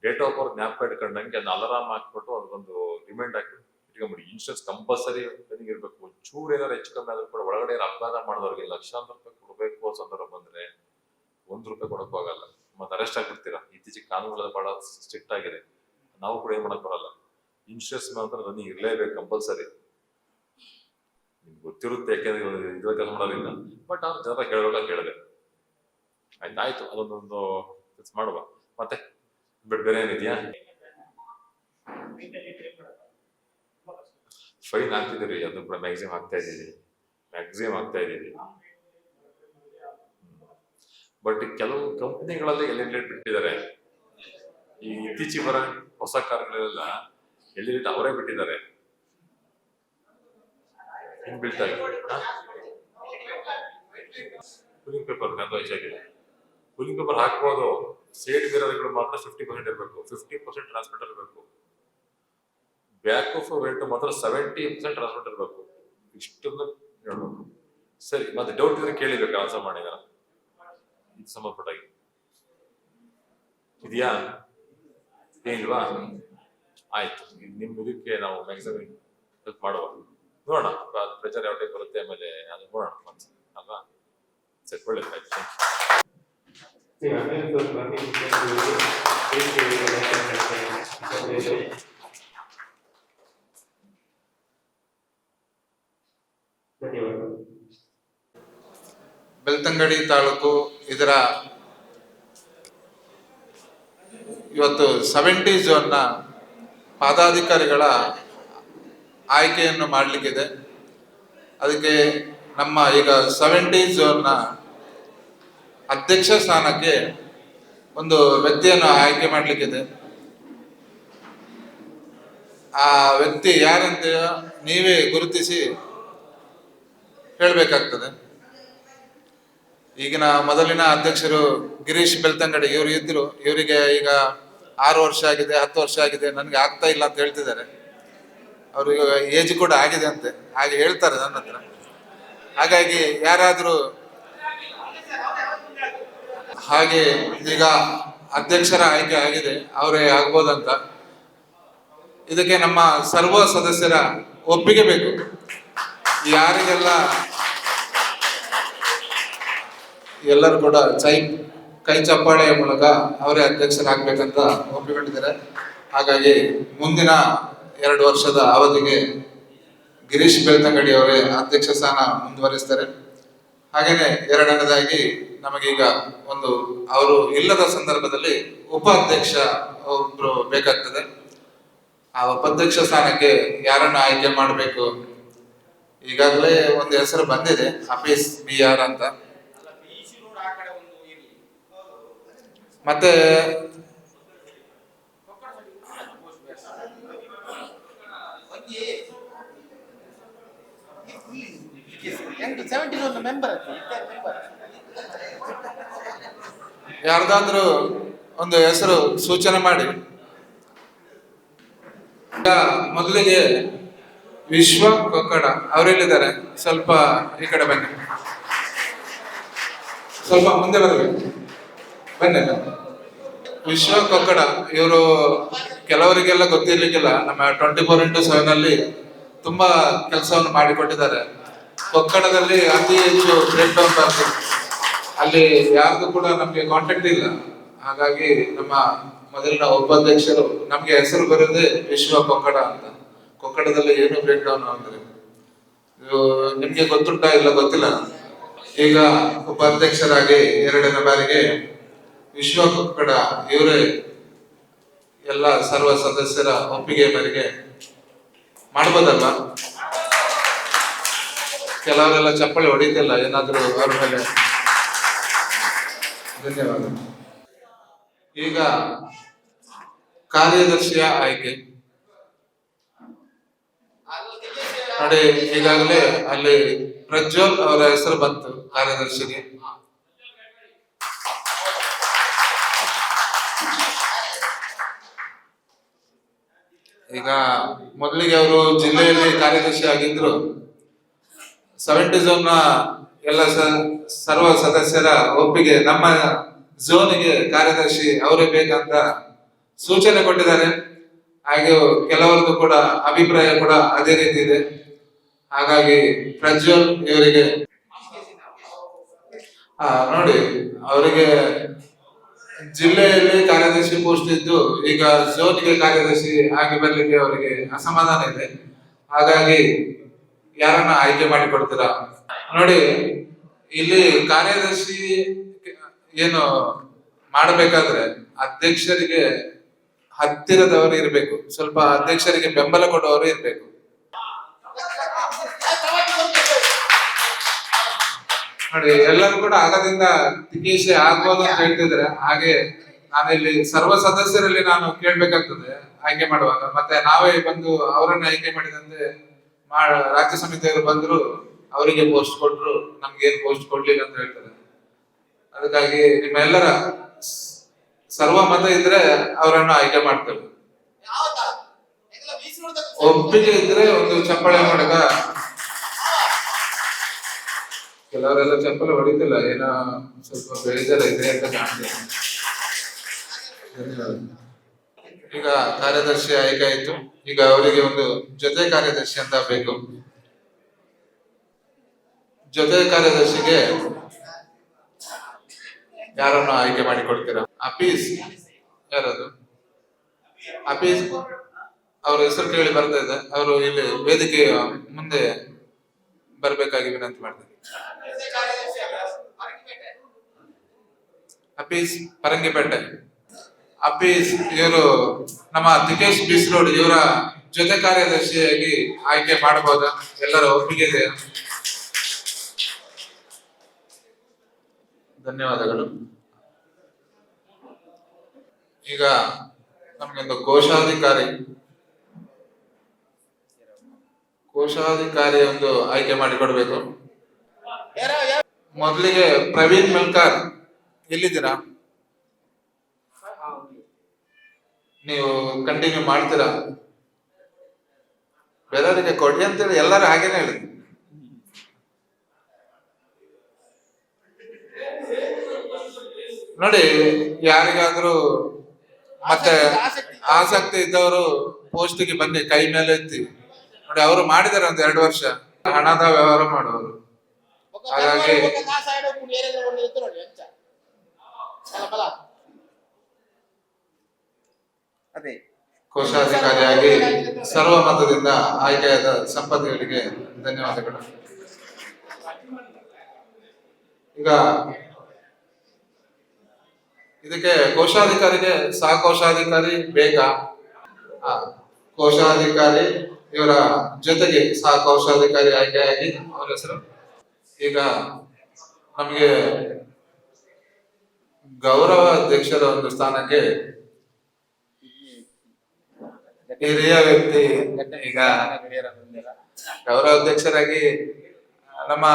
S5: ಡೇಟ್ ಆಫ್ ಬರ್ತ್ ಜ್ಞಾಪಕ ಇಟ್ಕೊಂಡಂಗೆ ಅದನ್ನ ಅಲಾರಾಮ್ ಹಾಕ್ಬಿಟ್ಟು ಅದೊಂದು ರಿಮೈಂಡ್ ಹಾಕಿ ಇಟ್ಕೊಂಡ್ಬಿಡಿ. ಇನ್ಶೂರೆನ್ಸ್ ಕಂಪಲ್ಸರಿ ಇರಬೇಕು. ಚೂರು ಏನಾದ್ರು ಹೆಚ್ಚು ಕಮ್ಮಿ ಆದ್ರೂ ಕೂಡ ಒಳಗಡೆ ಅಪಘಾತ ಮಾಡಿದವ್ರಿಗೆ ಲಕ್ಷಾಂತರ ರೂಪಾಯಿ ಕೊಡಬೇಕು ಸಂದರ್ಭ ಬಂದ್ರೆ ₹1 ಕೊಡಕ್ಕೂ ಆಗಲ್ಲ, ಮತ್ತೆ ಅರೆಸ್ಟ್ ಆಗ್ಬಿಡ್ತೀರಾ. ಇತ್ತೀಚೆಗೆ ಕಾನೂನುಗಳೆಲ್ಲ ಬಹಳ ಸ್ಟ್ರಿಕ್ಟ್ ಆಗಿದೆ. ನಾವು ಕೂಡ ಏನ್ ಮಾಡಕ್ ಬರಲ್ಲ. ಇನ್ಶೂರೆನ್ಸ್ ಮಾತ್ರ ರನ್ನಿಂಗ್ ಇರಲೇಬೇಕು ಕಂಪಲ್ಸರಿ. ನಿಮ್ಗೆ ಗೊತ್ತಿರುತ್ತೆ, ಯಾಕೆಂದ್ರೆ ಇದ್ರ ಕೆಲಸ ಮಾಡೋದ್ರಿಂದ. ಬಟ್ ಅವ್ರು ಜನರ ಹೇಳ್ಬೇಕಾಗಿ ಕೇಳಬೇಕು. ಆಯ್ತು, ಅದೊಂದೊಂದು ಕೆಲಸ ಮಾಡುವ. ಮತ್ತೆ ಬೇರೆ ಏನಿದೆಯಾ? ಫೈನ್ ಹಾಕ್ತಿದ್ದೀರಿ, ಅದು ಕೂಡ ಮ್ಯಾಕ್ಸಿಮಮ್ ಹಾಕ್ತಾ ಇದ್ದೀವಿ. ಬಟ್ ಕೆಲವು ಕಂಪನಿಗಳಲ್ಲಿ ಎಲಿಮಿನೇಟ್ ಬಿಟ್ಟಿದ್ದಾರೆ. ಈ ಇತ್ತೀಚೆಗೆ ಬರೋ ಹೊಸ ಕಾರ್ಗಳೆಲ್ಲ ಎಲಿಮಿನೇಟ್ ಅವರೇ ಬಿಟ್ಟಿದ್ದಾರೆ. ಇನ್ಬಿಲ್ಟ್ ಆಗಿ ಕೂಲಿಂಗ್ ಪೇಪರ್ ಅದು ಹೆಚ್ಚಾಗಿದೆ. ಕೂಲಿಂಗ್ ಪೇಪರ್ ಹಾಕ್ಬೋದು. ಸೈಡ್ ಮಿರರ್ಗಳು ಮಾತ್ರ 50% ಇರಬೇಕು, 50% ಟ್ರಾನ್ಸ್ಮಿಟರ್ ಇರಬೇಕು. ಬ್ಯಾಕ್ ಆಫ್ ವೆಂಟ್ ಮಾತ್ರ 70% ಟ್ರಾನ್ಸ್ಮಿಟರ್ ಇರಬೇಕು. ಇಷ್ಟೊಂದು ಹೇಳ್ಬೇಕು. ಸರಿ, ಮತ್ತೆ ಡೌಟ್ ಇದ್ರೆ ಕೇಳಿಬೇಕು, ಆನ್ಸರ್ ಮಾಡಿದ ಇದು ಸಂಬಂಧಪಟ್ಟಾಗಿ ಇದೆಯಾ ಏನಿಲ್ವಾ? ಆಯ್ತು, ನಿಮ್ ಇದಕ್ಕೆ ನಾವು ಮ್ಯಾಕ್ಸಿಮಮ್ ಹೆಲ್ಪ್ ಮಾಡುವ. ನೋಡೋಣ ಪ್ರೆಷರ್ ಯಾವ ಟೈಪ್ ಬರುತ್ತೆ, ಆಮೇಲೆ ಅದು ನೋಡೋಣ ಮತ್ತೆ ಅಲ್ವಾ? ಸರಿ, ಒಳ್ಳೆ ಆಯ್ತು.
S6: ಬೆಳ್ತಂಗಡಿ ತಾಲೂಕು ಇದರ ಇವತ್ತು 70 ಝೋನ್ನ ಪದಾಧಿಕಾರಿಗಳ ಆಯ್ಕೆಯನ್ನು ಮಾಡಲಿಕ್ಕಿದೆ. ಅದಕ್ಕೆ ನಮ್ಮ ಈಗ 70 ಝೋನ್ನ ಅಧ್ಯಕ್ಷ ಸ್ಥಾನಕ್ಕೆ ಒಂದು ವ್ಯಕ್ತಿಯನ್ನು ಆಯ್ಕೆ ಮಾಡಲಿಕ್ಕಿದೆ. ಆ ವ್ಯಕ್ತಿ ಯಾರಂತ ನೀವೇ ಗುರುತಿಸಿ ಹೇಳಬೇಕಾಗ್ತದೆ. ಈಗಿನ ಮೊದಲಿನ ಅಧ್ಯಕ್ಷರು ಗಿರೀಶ್ ಬೆಳ್ತಂಗಡಿ ಇವರು ಇದ್ರು. ಇವರಿಗೆ ಈಗ 6 ವರ್ಷ ಆಗಿದೆ, 10 ವರ್ಷ ಆಗಿದೆ, ನನಗೆ ಆಗ್ತಾ ಇಲ್ಲ ಅಂತ ಹೇಳ್ತಿದ್ದಾರೆ. ಅವ್ರಿಗೆ ಏಜ್ ಕೂಡ ಆಗಿದೆ ಅಂತೆ, ಹಾಗೆ ಹೇಳ್ತಾರೆ ನನ್ನ ಹತ್ರ. ಹಾಗಾಗಿ ಯಾರಾದರೂ ಹಾಗೆ ಈಗ ಅಧ್ಯಕ್ಷರ ಆಯ್ಕೆ ಆಗಿದೆ, ಅವರೇ ಆಗ್ಬೋದಂತ. ಇದಕ್ಕೆ ನಮ್ಮ ಸರ್ವ ಸದಸ್ಯರ ಒಪ್ಪಿಗೆ ಬೇಕು. ಯಾರಿಗೆಲ್ಲ ಎಲ್ಲರೂ ಕೂಡ ಕೈ ಚಪ್ಪಾಳೆಯ ಮೂಲಕ ಅವರೇ ಅಧ್ಯಕ್ಷರಾಗಬೇಕಂತ ಒಪ್ಪಿಕೊಂಡಿದ್ದಾರೆ. ಹಾಗಾಗಿ ಮುಂದಿನ 2 ವರ್ಷದ ಅವಧಿಗೆ ಗಿರೀಶ್ ಬೆಳ್ತಂಗಡಿ ಅವರೇ ಅಧ್ಯಕ್ಷ ಸ್ಥಾನ ಮುಂದುವರಿಸ್ತಾರೆ. ಹಾಗೇನೆ ಎರಡನೇದಾಗಿ ನಮಗೀಗ ಒಂದು ಅವರು ಇಲ್ಲದ ಸಂದರ್ಭದಲ್ಲಿ ಉಪಾಧ್ಯಕ್ಷ ಒಬ್ರು ಬೇಕಾಗ್ತದೆ. ಆ ಉಪಾಧ್ಯಕ್ಷ ಸ್ಥಾನಕ್ಕೆ ಯಾರನ್ನು ಆಯ್ಕೆ ಮಾಡಬೇಕು? ಈಗಾಗಲೇ ಒಂದು ಹೆಸರು ಬಂದಿದೆ, ಹಫೀಸ್ BR ಅಂತ. ಮತ್ತೆ ಯಾರ್ದಾದ್ರೂ ಒಂದು ಹೆಸರು ಸೂಚನೆ ಮಾಡಿ. ಈಗ ಮೊದಲಿಗೆ ವಿಶ್ವ ಕೊಕ್ಕಡ ಅವರೆಲ್ಲಿದ್ದಾರೆ? ಸ್ವಲ್ಪ ಈ ಕಡೆ ಬನ್ನಿ, ಸ್ವಲ್ಪ ಮುಂದೆ ಬರಬೇಕು. ಬನ್ನಿ. ವಿಶ್ವ ಕೊಕ್ಕಡ ಇವರು ಕೆಲವರಿಗೆಲ್ಲ ಗೊತ್ತಿರ್ಲಿಕ್ಕಿಲ್ಲ, ನಮ್ಮ 24x7 ಅಲ್ಲಿ ತುಂಬಾ ಕೆಲಸವನ್ನು ಮಾಡಿಕೊಟ್ಟಿದ್ದಾರೆ. ಕೊಕ್ಕಡದಲ್ಲಿ ಅತಿ ಹೆಚ್ಚು ಬ್ರೇಕ್ ಡೌನ್ ಬರ್ತದೆ, ಅಲ್ಲಿ ಯಾರ್ದು ಕೂಡ ನಮ್ಗೆ ಕಾಂಟ್ಯಾಕ್ಟ್ ಇಲ್ಲ. ಹಾಗಾಗಿ ನಮ್ಮ ಮೊದಲಿನ ಉಪಾಧ್ಯಕ್ಷರು ನಮ್ಗೆ ಹೆಸರು ಬರೋದೇ ವಿಶ್ವ ಕೊಕ್ಕಡ ಅಂತ. ಕೊಕ್ಕಡದಲ್ಲಿ ಏನು ಬ್ರೇಕ್ ಡೌನ್ ಅಂದ್ರೆ ನಿಮ್ಗೆ ಗೊತ್ತುಂಟಾ ಇಲ್ಲ ಗೊತ್ತಿಲ್ಲ. ಈಗ ಉಪಾಧ್ಯಕ್ಷರಾಗಿ 2ನೇ ಬಾರಿಗೆ ವಿಶ್ವ ಕೊಕ್ಕಡ ಇವರೇ ಎಲ್ಲ ಸರ್ವ ಸದಸ್ಯರ ಒಪ್ಪಿಗೆ ಮೇರೆಗೆ ಮಾಡ್ಬೋದಲ್ಲ? ಕೆಲವರೆಲ್ಲ ಚಪ್ಪಳಿ ಹೊಡಿತಿಲ್ಲ, ಏನಾದ್ರೂ ಅವ್ರ ಮೇಲೆ. ಧನ್ಯವಾದ. ಈಗ ಕಾರ್ಯದರ್ಶಿಯ ಆಯ್ಕೆ ನೋಡಿ. ಈಗಾಗಲೇ ಅಲ್ಲಿ ಪ್ರಜ್ವಲ್ ಅವರ ಹೆಸರು ಬಂತು ಕಾರ್ಯದರ್ಶಿಗೆ. ಈಗ ಮೊದಲಿಗೆ ಅವರು ಜಿಲ್ಲೆಯಲ್ಲಿ ಕಾರ್ಯದರ್ಶಿ ಆಗಿದ್ರು. 70 ಝೋನ್ ಎಲ್ಲ ಸರ್ವ ಸದಸ್ಯರ ಒಪ್ಪಿಗೆ ನಮ್ಮ ಝೋನಿಗೆ ಕಾರ್ಯದರ್ಶಿ ಅವರೇ ಬೇಕಂತ ಸೂಚನೆ ಕೊಟ್ಟಿದ್ದಾರೆ. ಹಾಗೆ ಕೆಲವರದ್ದು ಕೂಡ ಅಭಿಪ್ರಾಯ ಕೂಡ ಅದೇ ರೀತಿ ಇದೆ. ಹಾಗಾಗಿ ಪ್ರಜ್ವಲ್ ಇವರಿಗೆ ನೋಡಿ, ಅವರಿಗೆ ಜಿಲ್ಲೆಯಲ್ಲಿ ಕಾರ್ಯದರ್ಶಿ ಪೋಸ್ಟ್ ಇದ್ದು ಈಗ ಝೋನ್ಗೆ ಕಾರ್ಯದರ್ಶಿ ಆಗಿ ಬರ್ಲಿಕ್ಕೆ ಅವರಿಗೆ ಅಸಮಾಧಾನ ಇದೆ. ಹಾಗಾಗಿ ಯಾರನ್ನ ಆಯ್ಕೆ ಮಾಡಿ ಕೊಡ್ತೀರಾ? ನೋಡಿ, ಇಲ್ಲಿ ಕಾರ್ಯದರ್ಶಿ ಏನು ಮಾಡಬೇಕಾದ್ರೆ ಅಧ್ಯಕ್ಷರಿಗೆ ಹತ್ತಿರದವರು ಇರ್ಬೇಕು, ಸ್ವಲ್ಪ ಅಧ್ಯಕ್ಷರಿಗೆ ಬೆಂಬಲ ಕೊಡುವವರು ಇರ್ಬೇಕು. ನೋಡಿ, ಎಲ್ಲರೂ ಕೂಡ ಆಗದಿಂದ ತಿಕೇಶಿ ಆಗ್ಬೋದು ಅಂತ ಹೇಳ್ತಿದ್ರೆ, ಹಾಗೆ ನಾನಿಲ್ಲಿ ಸರ್ವ ಸದಸ್ಯರಲ್ಲಿ ನಾನು ಕೇಳ್ಬೇಕಾಗ್ತದೆ ಆಯ್ಕೆ ಮಾಡುವಾಗ. ಮತ್ತೆ ನಾವೇ ಬಂದು ಅವರನ್ನ ಆಯ್ಕೆ ಮಾಡಿದಂತೆ ರಾಜ್ಯ ಸಮಿತಿಯವರು ಬಂದ್ರು, ಅವರಿಗೆ ಪೋಸ್ಟ್ ಕೊಟ್ರು, ನಮ್ಗೇನ್ ಪೋಸ್ಟ್ ಕೊಡ್ಲಿಲ್ಲ ಅಂತ ಹೇಳ್ತಾರೆ. ಅದಕ್ಕಾಗಿ ನಿಮ್ಮ ಎಲ್ಲರ ಸರ್ವ ಮತ ಇದ್ರೆ ಅವರನ್ನು ಆಯ್ಕೆ ಮಾಡ್ತೇವೆ. ಒಪ್ಪಿಗೆ ಇದ್ರೆ ಒಂದು ಚಪ್ಪಾಳೆ ಮಾಡಕ. ಕೆಲವರೆಲ್ಲ ಚಪ್ಪಲಿ ಹೊಡಿತಿಲ್ಲ, ಏನೋ ಸ್ವಲ್ಪ ಬೇಜಾರ ಇದೆ ಅಂತ ಕಾಣ್ತೇವೆ. ಧನ್ಯವಾದ. ಈಗ ಕಾರ್ಯದರ್ಶಿ ಆಯ್ಕೆ ಆಯ್ತು. ಈಗ ಅವರಿಗೆ ಒಂದು ಜೊತೆ ಕಾರ್ಯದರ್ಶಿ ಅಂತ ಬೇಕು. ಜೊತೆ ಕಾರ್ಯದರ್ಶಿಗೆ ಯಾರನ್ನು ಆಯ್ಕೆ ಮಾಡಿ ಕೊಡ್ತೀರಾ? ಹಫೀಸ್ ಯಾರದು? ಹಫೀಸ್ ಅವ್ರ ಹೆಸರು ಕೇಳಿ ಬರ್ತಾ ಇದೆ. ಅವರು ಇಲ್ಲಿ ವೇದಿಕೆಯ ಮುಂದೆ ಬರ್ಬೇಕಾಗಿ ವಿನಂತಿ ಮಾಡ್ತೀನಿ. ಹಫೀಸ್ ಪರಂಗಿಪೇಟೆ. ಹಫೀಸ್ ಇವರು ನಮ್ಮ ತಿಕೇಶ್ ಬಿಸ್ರೋಡ್ ಇವರ ಜೊತೆ ಕಾರ್ಯದರ್ಶಿಯಾಗಿ ಆಯ್ಕೆ ಮಾಡಬಹುದಾ? ಎಲ್ಲರ ಒಪ್ಪಿಗೆ ಇದೆ? ಧನ್ಯವಾದಗಳು. ಈಗ ನಮ್ಗೊಂದು ಕೋಶಾಧಿಕಾರಿ ಒಂದು ಆಯ್ಕೆ ಮಾಡಿಕೊಡ್ಬೇಕು. ಮೊದಲಿಗೆ ಪ್ರವೀಣ್ ಮೆಲ್ಕಾರ್ ಎಲ್ಲಿದ್ದೀರಾ? ನೀವು ಕಂಟಿನ್ಯೂ ಮಾಡ್ತೀರಾ? ಬೇರೆಯವರಿಗೆ ಕೊಡಿ ಅಂತೇಳಿ ಎಲ್ಲರೂ ಹಾಗೇನೆ ಹೇಳಿದ್ರು. ನೋಡಿ, ಯಾರಿಗಾದ್ರೂ ಮತ್ತೆ ಆಸಕ್ತಿ ಇದ್ದವರು ಪೋಸ್ಟಿಗೆ ಬನ್ನಿ, ಕೈ ಮೇಲೆ ಎತ್ತಿ. ನೋಡಿ, ಅವರು ಮಾಡಿದ್ದಾರೆ ಒಂದು 2 ವರ್ಷ ಹಣದ ವ್ಯವಹಾರ ಮಾಡುವರು. ಹಾಗಾಗಿ
S3: ಅದೇ
S6: ಕೋಶಾಧಿಕಾರಿಯಾಗಿ ಸರ್ವಮತದಿಂದ ಆಯ್ಕೆಯಾದ ಸಂಪತ್ತಿಗಳಿಗೆ ಧನ್ಯವಾದಗಳು. ಈಗ ಇದಕ್ಕೆ ಕೋಶಾಧಿಕಾರಿಗೆ ಸಹ ಕೋಶಾಧಿಕಾರಿ ಬೇಕಾ? ಕೋಶಾಧಿಕಾರಿ ಇವರ ಜೊತೆಗೆ ಸಹ ಕೋಶಾಧಿಕಾರಿ ಆಯ್ಕೆಯಾಗಿ ಅವರ ಹೆಸರು. ಈಗ ನಮಗೆ ಗೌರವ ಅಧ್ಯಕ್ಷರ ಒಂದು ಸ್ಥಾನಕ್ಕೆ ಹಿರಿಯ ವ್ಯಕ್ತಿ, ಈಗ ಗೌರವ ಅಧ್ಯಕ್ಷರಾಗಿ ನಮ್ಮ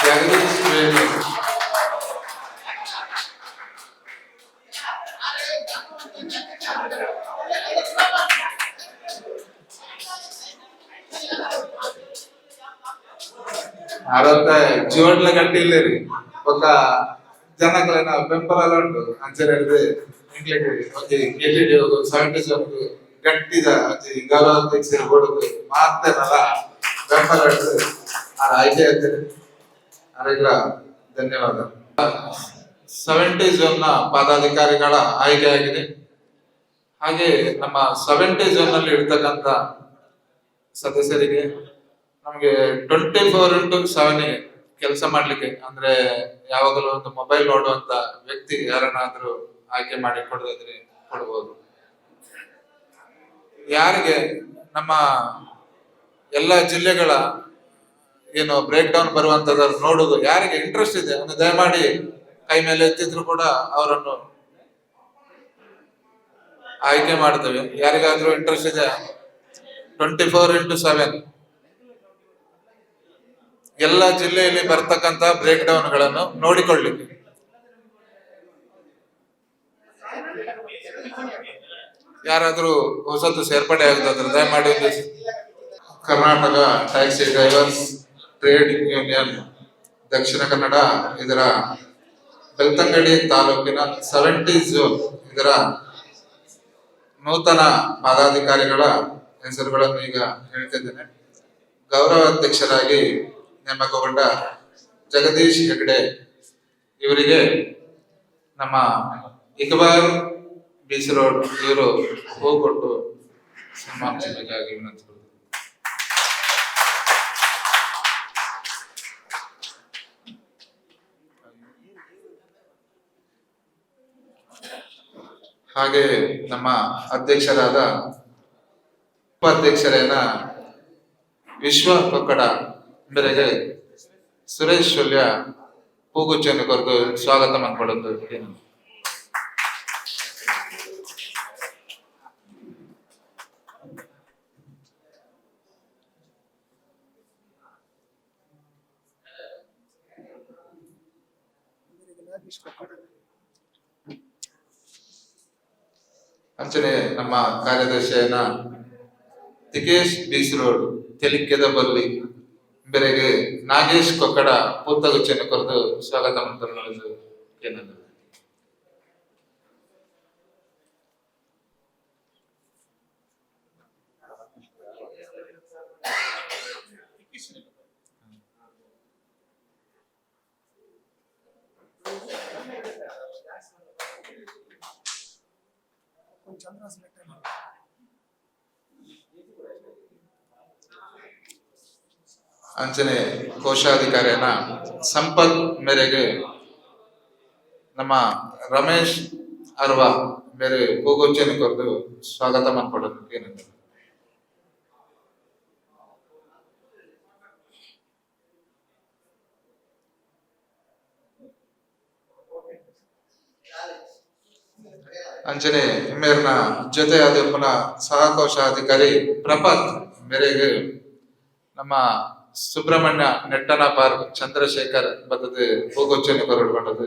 S6: ಜಗದೀಶ್ ವೇಣು. ಆರೋಗ್ಯ ಜೀವನ ಗಂಟೆ ರೀ ఒక ಜನಗಳನ್ನ ಬೆಂಬಲ ಉಂಟು ಅಂಚನೆ ಹಿಡಿದು ಇಂಗ್ಲೆಂಡ್ ಒಂದು ಗೆಲ್ಲಿಡಿ 70 ಒಂದು ಗಟ್ಟಿದ ಗೌರವ ಅಧ್ಯಕ್ಷರ ಕೊಡುದು ಮಾತೇನಲ್ಲ ಬೆಂಬಲ ಉಂಟು ಆಯ್ಕೆ ಆಗ್ತದೆ. ಅದೆಲ್ಲ ಧನ್ಯವಾದ. 70 ಝೋನ್ ನ ಪದಾಧಿಕಾರಿಗಳ ಆಯ್ಕೆ ಆಗಿದೆ. ಹಾಗೆ ನಮ್ಮ 70 ಝೋನ್ ನಲ್ಲಿ ಇರ್ತಕ್ಕಂಥ ಸದಸ್ಯರಿಗೆ ನಮಗೆ 24x7 ಕೆಲಸ ಮಾಡ್ಲಿಕ್ಕೆ, ಅಂದ್ರೆ ಯಾವಾಗಲೂ ಒಂದು ಮೊಬೈಲ್ ನೋಡುವಂತ ವ್ಯಕ್ತಿ ಯಾರನ್ನಾದ್ರೂ ಆಯ್ಕೆ ಮಾಡಿ ಕೊಡೋದಾದ್ರೆ ಕೊಡ್ಬೋದು. ಯಾರಿಗೆ ನಮ್ಮ ಎಲ್ಲ ಜಿಲ್ಲೆಗಳ ಏನು ಬ್ರೇಕ್ ಡೌನ್ ಬರುವಂತದ್ದು ನೋಡುದು ಯಾರಿಗೆ ಇಂಟ್ರೆಸ್ಟ್ ಇದೆ ಒಂದು ದಯಮಾಡಿ ಕೈ ಮೇಲೆ ಎತ್ತಿದ್ರು ಕೂಡ ಅವರನ್ನು ಆಯ್ಕೆ ಮಾಡ್ತೇವೆ. ಯಾರಿಗಾದ್ರೂ ಇಂಟ್ರೆಸ್ಟ್ ಇದೆ 24x7 ಎಲ್ಲ ಜಿಲ್ಲೆಯಲ್ಲಿ ಬರ್ತಕ್ಕಂತ ಬ್ರೇಕ್ ಡೌನ್ ಗಳನ್ನು ನೋಡಿಕೊಳ್ಳಿಕ್ಕೆ. ಯಾರಾದ್ರೂ ಹೊಸದು ಸೇರ್ಪಡೆ ಆಗುದಾದ್ರೆ ದಯಮಾಡಿ Karnataka taxi drivers trade union Dakshina Kannada ಇದರ ಬೆಳ್ತಂಗಡಿ ತಾಲೂಕಿನ 70 ಝೋನ್ ಇದರ ನೂತನ ಪದಾಧಿಕಾರಿಗಳ ಹೆಸರುಗಳನ್ನು ಈಗ ಹೇಳ್ತಿದ್ದೇನೆ. ಗೌರವ ಅಧ್ಯಕ್ಷರಾಗಿ ನೇಮಕಗೊಂಡ ಜಗದೀಶ್ ಹೆಗಡೆ ಇವರಿಗೆ ನಮ್ಮ ಇಕ್ಬಾಲ್ ಬೀಸರೋಡ್ ಇವರು ಹೂ ಕೊಟ್ಟು ಸನ್ಮಾನಿಸಬೇಕಾಗಿ ವಿನಂತಿಸಿಕೊಳ್ಳುತ್ತೇನೆ. ಹಾಗೆ ನಮ್ಮ ಅಧ್ಯಕ್ಷರಾದ ಉಪಾಧ್ಯಕ್ಷರೇನ ವಿಶ್ವ ಕೊಕ್ಕಡ ಮೇರೆಗೆ ಸುರೇಶ್ ಶೊಲ್ಯ ಪೂಗುಚ್ಚನ್ನು ಕೊರೆದು ಸ್ವಾಗತ ಮಾಡಿಕೊಳ್ಳುತ್ತೇನೆ. ಅಂಚನೆ ನಮ್ಮ ಕಾರ್ಯದರ್ಶಿಯನ್ನ ತಿಕೇಶ್ ಬೀಸ್ರೋಡ್ ತೆಲಿಕ್ಕೆದ ಬಲ್ಲಿ ಬೆರೆಗೆ ನಾಗೇಶ್ ಕೊಕ್ಕಡ ಪುತ್ತಗುಚ್ಚನ್ನು ಕೊರೆದು ಸ್ವಾಗತ ಮಾಡುವುದು ಏನಂದ್ರೆ ಅಂಚನೆ ಕೋಶಾಧಿಕಾರಿಯನ್ನ ಸಂಪತ್ ಮೇರೆಗೆ ನಮ್ಮ ರಮೇಶ್ ಅರ್ವಾ ಬೇರೆ ಪೂಗುಚ್ಚನ್ನು ಕೊರೆದು ಸ್ವಾಗತ ಮಾಡಿಕೊಡೋದು ಏನಂತ ಅಂಚನೆ ಮೇರ್ನ ಜೊತೆ ಅದೇಪನ ಸಹಕೋಶಾಧಿಕಾರಿ ಪ್ರಪತ್ ಮೇರೆಗೆ ನಮ್ಮ ಸುಬ್ರಹ್ಮಣ್ಯ ನೆಟ್ಟನ ಪಾರ್ಕ್ ಚಂದ್ರಶೇಖರ್ ಬತ್ತದ ಹೋಗೊಚ್ಚನೆ ಕೊರಡು ಬಂದದ್ದು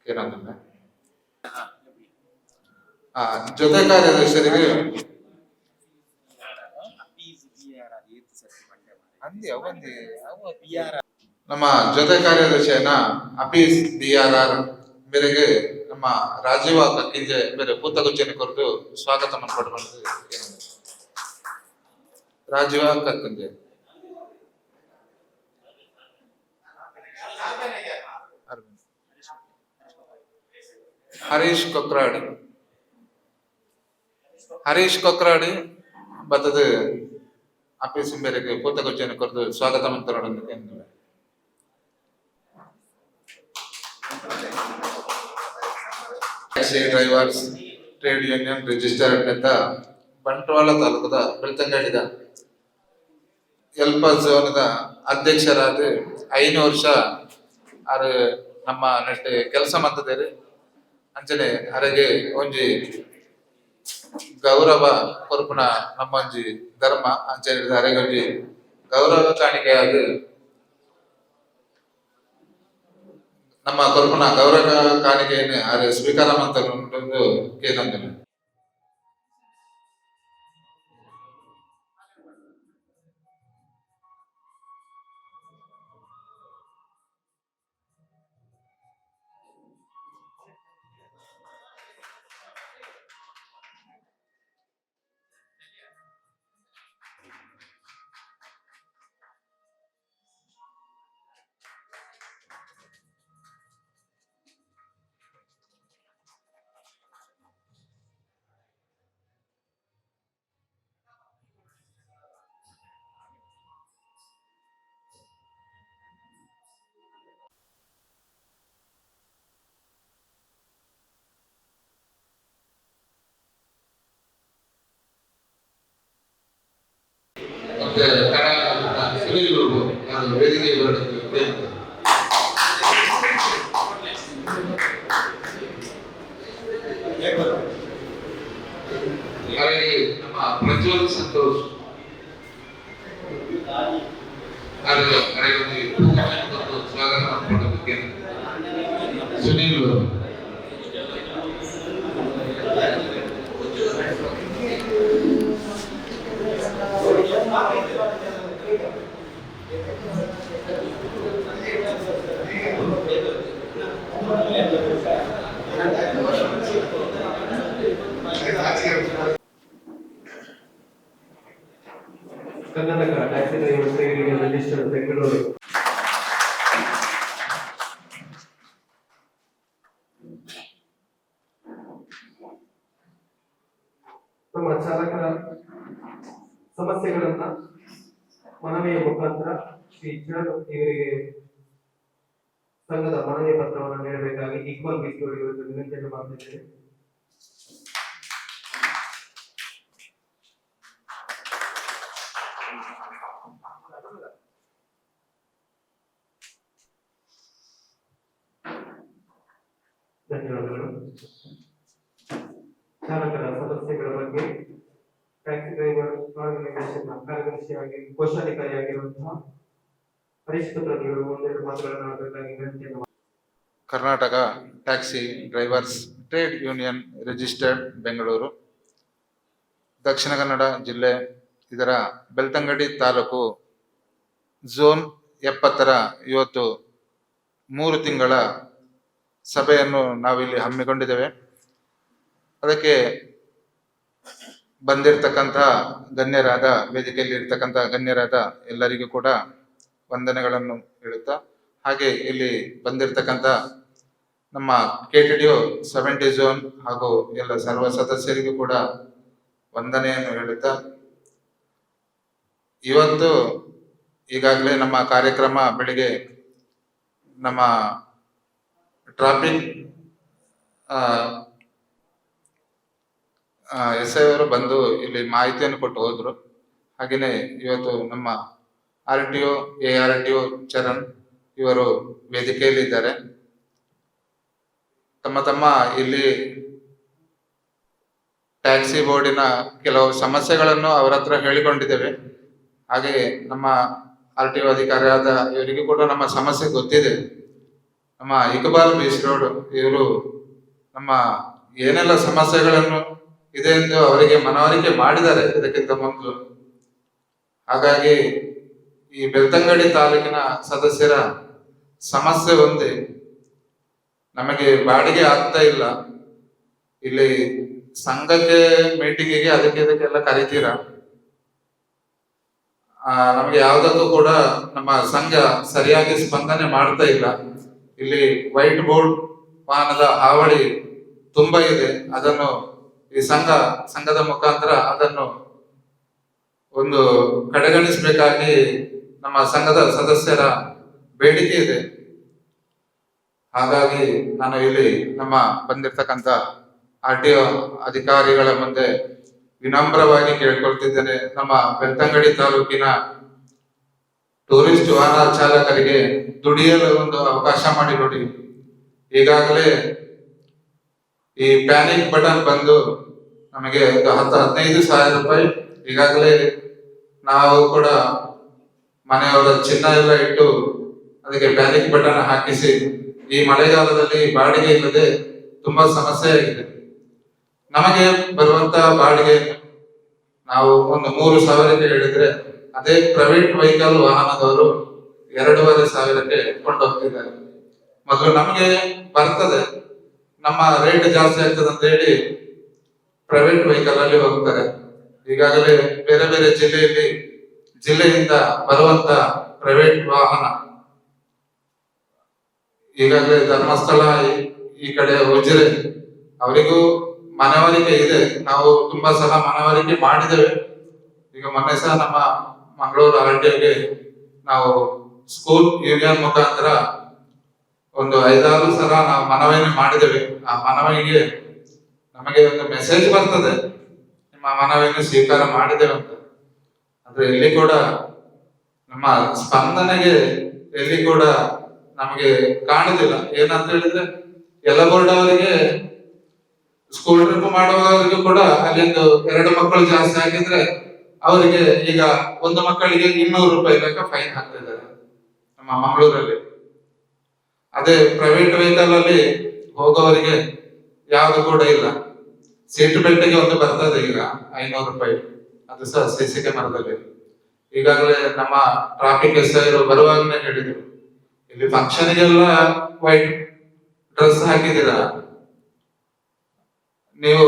S6: ಏನಂದ್ರೆ ಜೊತೆ ಕಾರ್ಯದರ್ಶರಿಗೆ ನಮ್ಮ ಜೊತೆ ಕಾರ್ಯದರ್ಶಿಯನ್ನ ಅಪೀಸ್ DRR ಮೇರೆಗೆ ನಮ್ಮ ರಾಜೀವ ಕಕ್ಕಿಂಜೆ ಬೇರೆ ಪೂತಗುಚ್ಚನೆ ಕೊರದು ಸ್ವಾಗತ ಮಾಡ್ಕೊಂಡು ಬಂದದ್ದು ರಾಜೀವ ಕಕ್ಕಿಂಜೆ ಹರೀಶ್ ಕೊಕ್ರಾಡಿ ಬತ್ತದ ಆಫೀಸ್ ಮೇರೆಗೆ ಪೂತಗುಚ್ಚನೆ ಕೊರದು ಸ್ವಾಗತ ಮಾಡ್ಕೊಂಡು taxi drivers trade union registered ನೆತ್ತ ಬಂಟ್ವಾಳ ತಾಲೂಕದ ಬೆಳ್ತಂಗಡಿದ ಎಲ್ಪ ಝೋನದ ಅಧ್ಯಕ್ಷರಾದ 5 ವರ್ಷ ಆರು ನಮ್ಮ ನೆಟ್ಟ ಕೆಲಸ ಮಾಡ್ತಿದ್ದೇವೆ ಅಂಚನೆ ಅರೆಗೆ ಒಂಜಿ ಗೌರವ ಕೊರ್ಪುನ ನಮ್ಮ ಒಂಜಿ ಧರ್ಮ ಅಂಚನೆ ಅರೆಗೆ ಒಂಜಿ ಗೌರವ ಕಾಣಿಕೆಯಾದ ನಮ್ಮ ಕೊರ್ಪುನ ಗೌರವ ಕಾಣಿಕೆಯನ್ನು ಅರೆ ಸ್ವೀಕಾರ ಮಾಡ್ಕೊಂಡು ಕೇನಂದ್ರೆ ಮತ್ತೆ ಸುನೀಲ್ ವೇದಿಕೆ ನಮ್ಮ ಪ್ರಜ್ವಲ್ ಸಂತೋಷ್ ಸ್ವಾಗತ ಮಾಡ್ಕೊಂಡು Sunil
S1: Karnataka taxi driver trade union registered Bengaluru ನಮ್ಮ ಚಾಲಕರ ಸಮಸ್ಯೆಗಳನ್ನ ಮನವಿಯ ಮುಖಾಂತರ ಶ್ರೀ ಜರ್ ಇವರಿಗೆ ಸಂಘದ ಮನವಿ ಪತ್ರವನ್ನು ನೀಡಬೇಕಾಗಿ ಈಕ್ವಲ್ ಗಿಫ್ಟ್ ವಿನಂತಿಯನ್ನು ಮಾಡ್ತಿದ್ದೇನೆ. ಧನ್ಯವಾದಗಳು. ಚಾಲಕರ ಸಮಸ್ಯೆಗಳ ಬಗ್ಗೆ ಟ್ಯಾಕ್ಸಿ ಡ್ರೈವರ್ ಆರ್ಗನೈಸೇಷನ್ ಕಾರ್ಯದರ್ಶಿಯಾಗಿ ಕೋಶಾಧಿಕಾರಿಯಾಗಿರುವಂತಹ ಹರೀಶ್ ಪತ್ರಗಳು ಒಂದೆರಡು ಮಾತುಗಳನ್ನು ಆಡಬೇಕಾಗಿ ವಿನಂತಿಯನ್ನು.
S6: Karnataka taxi drivers trade union registered Bengaluru Dakshina Kannada ಜಿಲ್ಲೆ ಇದರ ಬೆಳ್ತಂಗಡಿ ತಾಲೂಕು ಝೋನ್ 70ರ ಇವತ್ತು 3 ತಿಂಗಳ ಸಭೆಯನ್ನು ನಾವಿಲ್ಲಿ ಹಮ್ಮಿಕೊಂಡಿದ್ದೇವೆ. ಅದಕ್ಕೆ ಬಂದಿರತಕ್ಕಂತಹ ಗಣ್ಯರಾದ ವೇದಿಕೆಯಲ್ಲಿ ಇರ್ತಕ್ಕಂತಹ ಗಣ್ಯರಾದ ಎಲ್ಲರಿಗೂ ಕೂಡ ವಂದನೆಗಳನ್ನು ಹೇಳುತ್ತಾ, ಹಾಗೆ ಇಲ್ಲಿ ಬಂದಿರತಕ್ಕಂಥ ನಮ್ಮ KTDO 70 ಝೋನ್ ಹಾಗೂ ಎಲ್ಲ ಸರ್ವ ಸದಸ್ಯರಿಗೂ ಕೂಡ ವಂದನೆಯನ್ನು ಹೇಳುತ್ತಾ, ಇವತ್ತು ಈಗಾಗಲೇ ನಮ್ಮ ಕಾರ್ಯಕ್ರಮ ಬೆಳಿಗ್ಗೆ ನಮ್ಮ ಟ್ರಾಫಿಕ್ SI ಅವರು ಬಂದು ಇಲ್ಲಿ ಮಾಹಿತಿಯನ್ನು ಕೊಟ್ಟು ಹೋದ್ರು. ಹಾಗೆಯೇ ಇವತ್ತು ನಮ್ಮ RTO ARTO ಚರಣ್ ಇವರು ವೇದಿಕೆಯಲ್ಲಿ ಇದ್ದಾರೆ. ತಮ್ಮ ಇಲ್ಲಿ ಟ್ಯಾಕ್ಸಿ ಬೋರ್ಡಿನ ಕೆಲವು ಸಮಸ್ಯೆಗಳನ್ನು ಅವರ ಹತ್ರ ಹೇಳಿಕೊಂಡಿದ್ದೇವೆ. ಹಾಗೆ ನಮ್ಮ RTO ಅಧಿಕಾರಿಯಾದ ಇವರಿಗೂ ಕೂಡ ನಮ್ಮ ಸಮಸ್ಯೆ ಗೊತ್ತಿದೆ. ನಮ್ಮ ಇಕ್ಬಾಲ್ ಬೇಸ್ರೋಡ್ ಇವರು ನಮ್ಮ ಏನೆಲ್ಲ ಸಮಸ್ಯೆಗಳನ್ನು ಇದೆ ಎಂದು ಅವರಿಗೆ ಮನವರಿಕೆ ಮಾಡಿದ್ದಾರೆ ಇದಕ್ಕಿಂತ ಮೊದಲು. ಹಾಗಾಗಿ ಈ ಬೆಳ್ತಂಗಡಿ ತಾಲೂಕಿನ ಸದಸ್ಯರ ಸಮಸ್ಯೆ ಒಂದೇ, ನಮಗೆ ಬಾಡಿಗೆ ಆಗ್ತಾ ಇಲ್ಲ. ಇಲ್ಲಿ ಸಂಘಕ್ಕೆ ಮೀಟಿಂಗಿಗೆ ಅದಕ್ಕೆ ಇದಕ್ಕೆಲ್ಲ ಕರಿತೀರಾ, ನಮಗೆ ಯಾವುದಕ್ಕೂ ಕೂಡ ನಮ್ಮ ಸಂಘ ಸರಿಯಾಗಿ ಸ್ಪಂದನೆ ಮಾಡ್ತಾ ಇಲ್ಲ. ಇಲ್ಲಿ ವೈಟ್ ಬೋರ್ಡ್ ವಾಹನದ ಹಾವಳಿ ತುಂಬಾ ಇದೆ. ಅದನ್ನು ಈ ಸಂಘದ ಮುಖಾಂತರ ಅದನ್ನು ಒಂದು ಕಡೆಗಣಿಸಬೇಕಾಗಿ ನಮ್ಮ ಸಂಘದ ಸದಸ್ಯರ ಬೇಡಿಕೆ ಇದೆ. ಹಾಗಾಗಿ ನಾನು ಇಲ್ಲಿ ನಮ್ಮ ಬಂದಿರತಕ್ಕಂತ RTO ಅಧಿಕಾರಿಗಳ ಮುಂದೆ ವಿನಮ್ರವಾಗಿ ಕೇಳ್ಕೊಳ್ತಿದ್ದೇನೆ, ನಮ್ಮ ಬೆಳ್ತಂಗಡಿ ತಾಲೂಕಿನ ಟೂರಿಸ್ಟ್ ವಾಹನ ಚಾಲಕರಿಗೆ ದುಡಿಯಲು ಒಂದು ಅವಕಾಶ ಮಾಡಿಕೊಡಿ. ಈಗಾಗಲೇ ಈ ಪ್ಯಾನಿಕ್ ಬಟನ್ ಬಂದು ನಮಗೆ ಒಂದು 10-15 ಸಾವಿರ ರೂಪಾಯಿ ಈಗಾಗಲೇ ನಾವು ಕೂಡ ಮನೆಯವರ ಚಿನ್ನ ಎಲ್ಲ ಇಟ್ಟು ಅದಕ್ಕೆ ಪ್ಯಾನಿಕ್ ಬಟನ್ ಹಾಕಿಸಿ ಈ ಮಳೆಗಾಲದಲ್ಲಿ ಬಾಡಿಗೆ ಇಲ್ಲದೆ ತುಂಬಾ ಸಮಸ್ಯೆ ಆಗಿದೆ. ನಮಗೆ ಬರುವಂತ ಬಾಡಿಗೆ ನಾವು ಒಂದು 3,000ಕ್ಕೆ ಹೇಳಿದ್ರೆ ಅದೇ ಪ್ರೈವೇಟ್ ವೆಹಿಕಲ್ ವಾಹನದವರು 2,500ಕ್ಕೆ ಕೊಂಡೋಗ್ತಿದ್ದಾರೆ. ಮೊದಲು ನಮಗೆ ಬರ್ತದೆ, ನಮ್ಮ ರೇಟ್ ಜಾಸ್ತಿ ಆಗ್ತದೆ ಅಂತ ಹೇಳಿ ಪ್ರೈವೇಟ್ ವೆಹಿಕಲ್ ಅಲ್ಲಿ ಹೋಗ್ತಾರೆ. ಈಗಾಗಲೇ ಬೇರೆ ಬೇರೆ ಜಿಲ್ಲೆಯಿಂದ ಬರುವಂತ ಪ್ರೈವೇಟ್ ವಾಹನ ಈಗಾಗಲೇ ಧರ್ಮಸ್ಥಳ ಈ ಕಡೆ ಉಜಿರೆ ಅವರಿಗೂ ಮನವರಿಕೆ ಇದೆ. ನಾವು ತುಂಬಾ ಸಲ ಮನವರಿಕೆ ಮಾಡಿದ್ದೇವೆ. ಈಗ ಮೊನ್ನೆ ಸಹ ನಮ್ಮ ಮಂಗಳೂರು RTOಗೆ ನಾವು ಸ್ಕೂಲ್ ಯೂನಿಯನ್ ಮುಖಾಂತರ ಒಂದು 5-6 ಸಲ ನಾವು ಮನವಿಯನ್ನು ಮಾಡಿದ್ದೇವೆ. ಆ ಮನವಿಗೆ ನಮಗೆ ಒಂದು ಮೆಸೇಜ್ ಬರ್ತದೆ, ನಿಮ್ಮ ಮನವಿಯನ್ನು ಸ್ವೀಕಾರ ಮಾಡಿದ್ದೇವೆ ಅಂತ. ಅಂದ್ರೆ ಇಲ್ಲಿ ಕೂಡ ನಮ್ಮ ಸ್ಪಂದನೆಗೆ ಎಲ್ಲಿ ಕೂಡ ನಮಗೆ ಕಾಣುದಿಲ್ಲ. ಏನಂತ ಹೇಳಿದ್ರೆ ಯಲಗೋಡ ಅವರಿಗೆ ಸ್ಕೂಲ್ ಟ್ರಿಪ್ ಮಾಡುವವರಿಗೂ ಕೂಡ ಅಲ್ಲಿಂದು 2 ಮಕ್ಕಳು ಜಾಸ್ತಿ ಆಗಿದ್ರೆ ಅವರಿಗೆ ಈಗ ಒಂದು ಮಕ್ಕಳಿಗೆ 200 ರೂಪಾಯಿ ಲೆಕ್ಕ ಫೈನ್ ಹಾಕ್ತಿದ್ದಾರೆ ನಮ್ಮ ಮಂಗಳೂರಲ್ಲಿ. ಅದೇ ಪ್ರೈವೇಟ್ ವೆಹಿಕಲ್ ಅಲ್ಲಿ ಹೋಗೋವರಿಗೆ ಯಾವುದು ಕೂಡ ಇಲ್ಲ. ಸೀಟ್ ಬೆಲ್ಟ್ಗೆ ಒಂದು ಬರ್ತದೆ ಈಗ 500 ರೂಪಾಯಿ, ಅದು ಸಹ CC ಕ್ಯಾಮರಾದಲ್ಲಿ. ಈಗಾಗಲೇ ನಮ್ಮ ಟ್ರಾಫಿಕ್ SI ಬರುವಾಗಲೇ ಹೇಳಿದ್ರು, ಇಲ್ಲಿ ಫಂಕ್ಷನ್ಗೆಲ್ಲ ವೈಟ್ ಡ್ರೆಸ್ ಹಾಕಿದ್ದೀರಾ, ನೀವು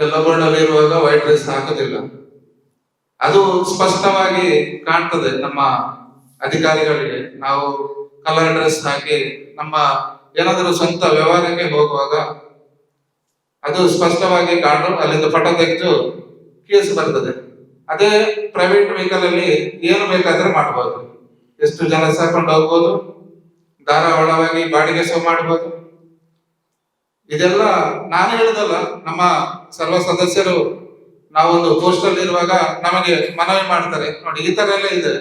S6: ಎಲ್ಲ ಬೋರ್ಡ್ ಅಲ್ಲಿ ಇರುವಾಗ ವೈಟ್ ಡ್ರೆಸ್ ಹಾಕೋದಿಲ್ಲ. ಅದು ಸ್ಪಷ್ಟವಾಗಿ ಕಾಣ್ತದೆ ನಮ್ಮ ಅಧಿಕಾರಿಗಳಿಗೆ. ನಾವು ಕಲರ್ ಡ್ರೆಸ್ ಹಾಕಿ ನಮ್ಮ ಏನಾದರೂ ಸ್ವಂತ ವ್ಯವಹಾರಕ್ಕೆ ಹೋಗುವಾಗ ಅದು ಸ್ಪಷ್ಟವಾಗಿ ಕಾಣು, ಅಲ್ಲಿಂದ ಫೋಟೋ ತೆಗೆದು ಕೇಸ್ ಬರ್ತದೆ. ಅದೇ ಪ್ರೈವೇಟ್ ವೆಹಿಕಲ್ ಅಲ್ಲಿ ಏನು ಬೇಕಾದ್ರೆ ಮಾಡಬಹುದು, ಎಷ್ಟು ಜನ ಸಾಕೊಂಡು ಹೋಗ್ಬೋದು, ಧಾರಾವಾಳವಾಗಿ ಬಾಡಿಗೆ ಸಹ ಮಾಡಬಹುದು. ಇದೆಲ್ಲ ನಾನು ಹೇಳುದಲ್ಲ, ನಮ್ಮ ಸರ್ವ ಸದಸ್ಯರು ನಾವೊಂದು ಪೋಸ್ಟಲ್ ಇರುವಾಗ ನಮಗೆ ಮನವಿ ಮಾಡ್ತಾರೆ, ನೋಡಿ ಈ ತರ ಎಲ್ಲ ಇದೆ,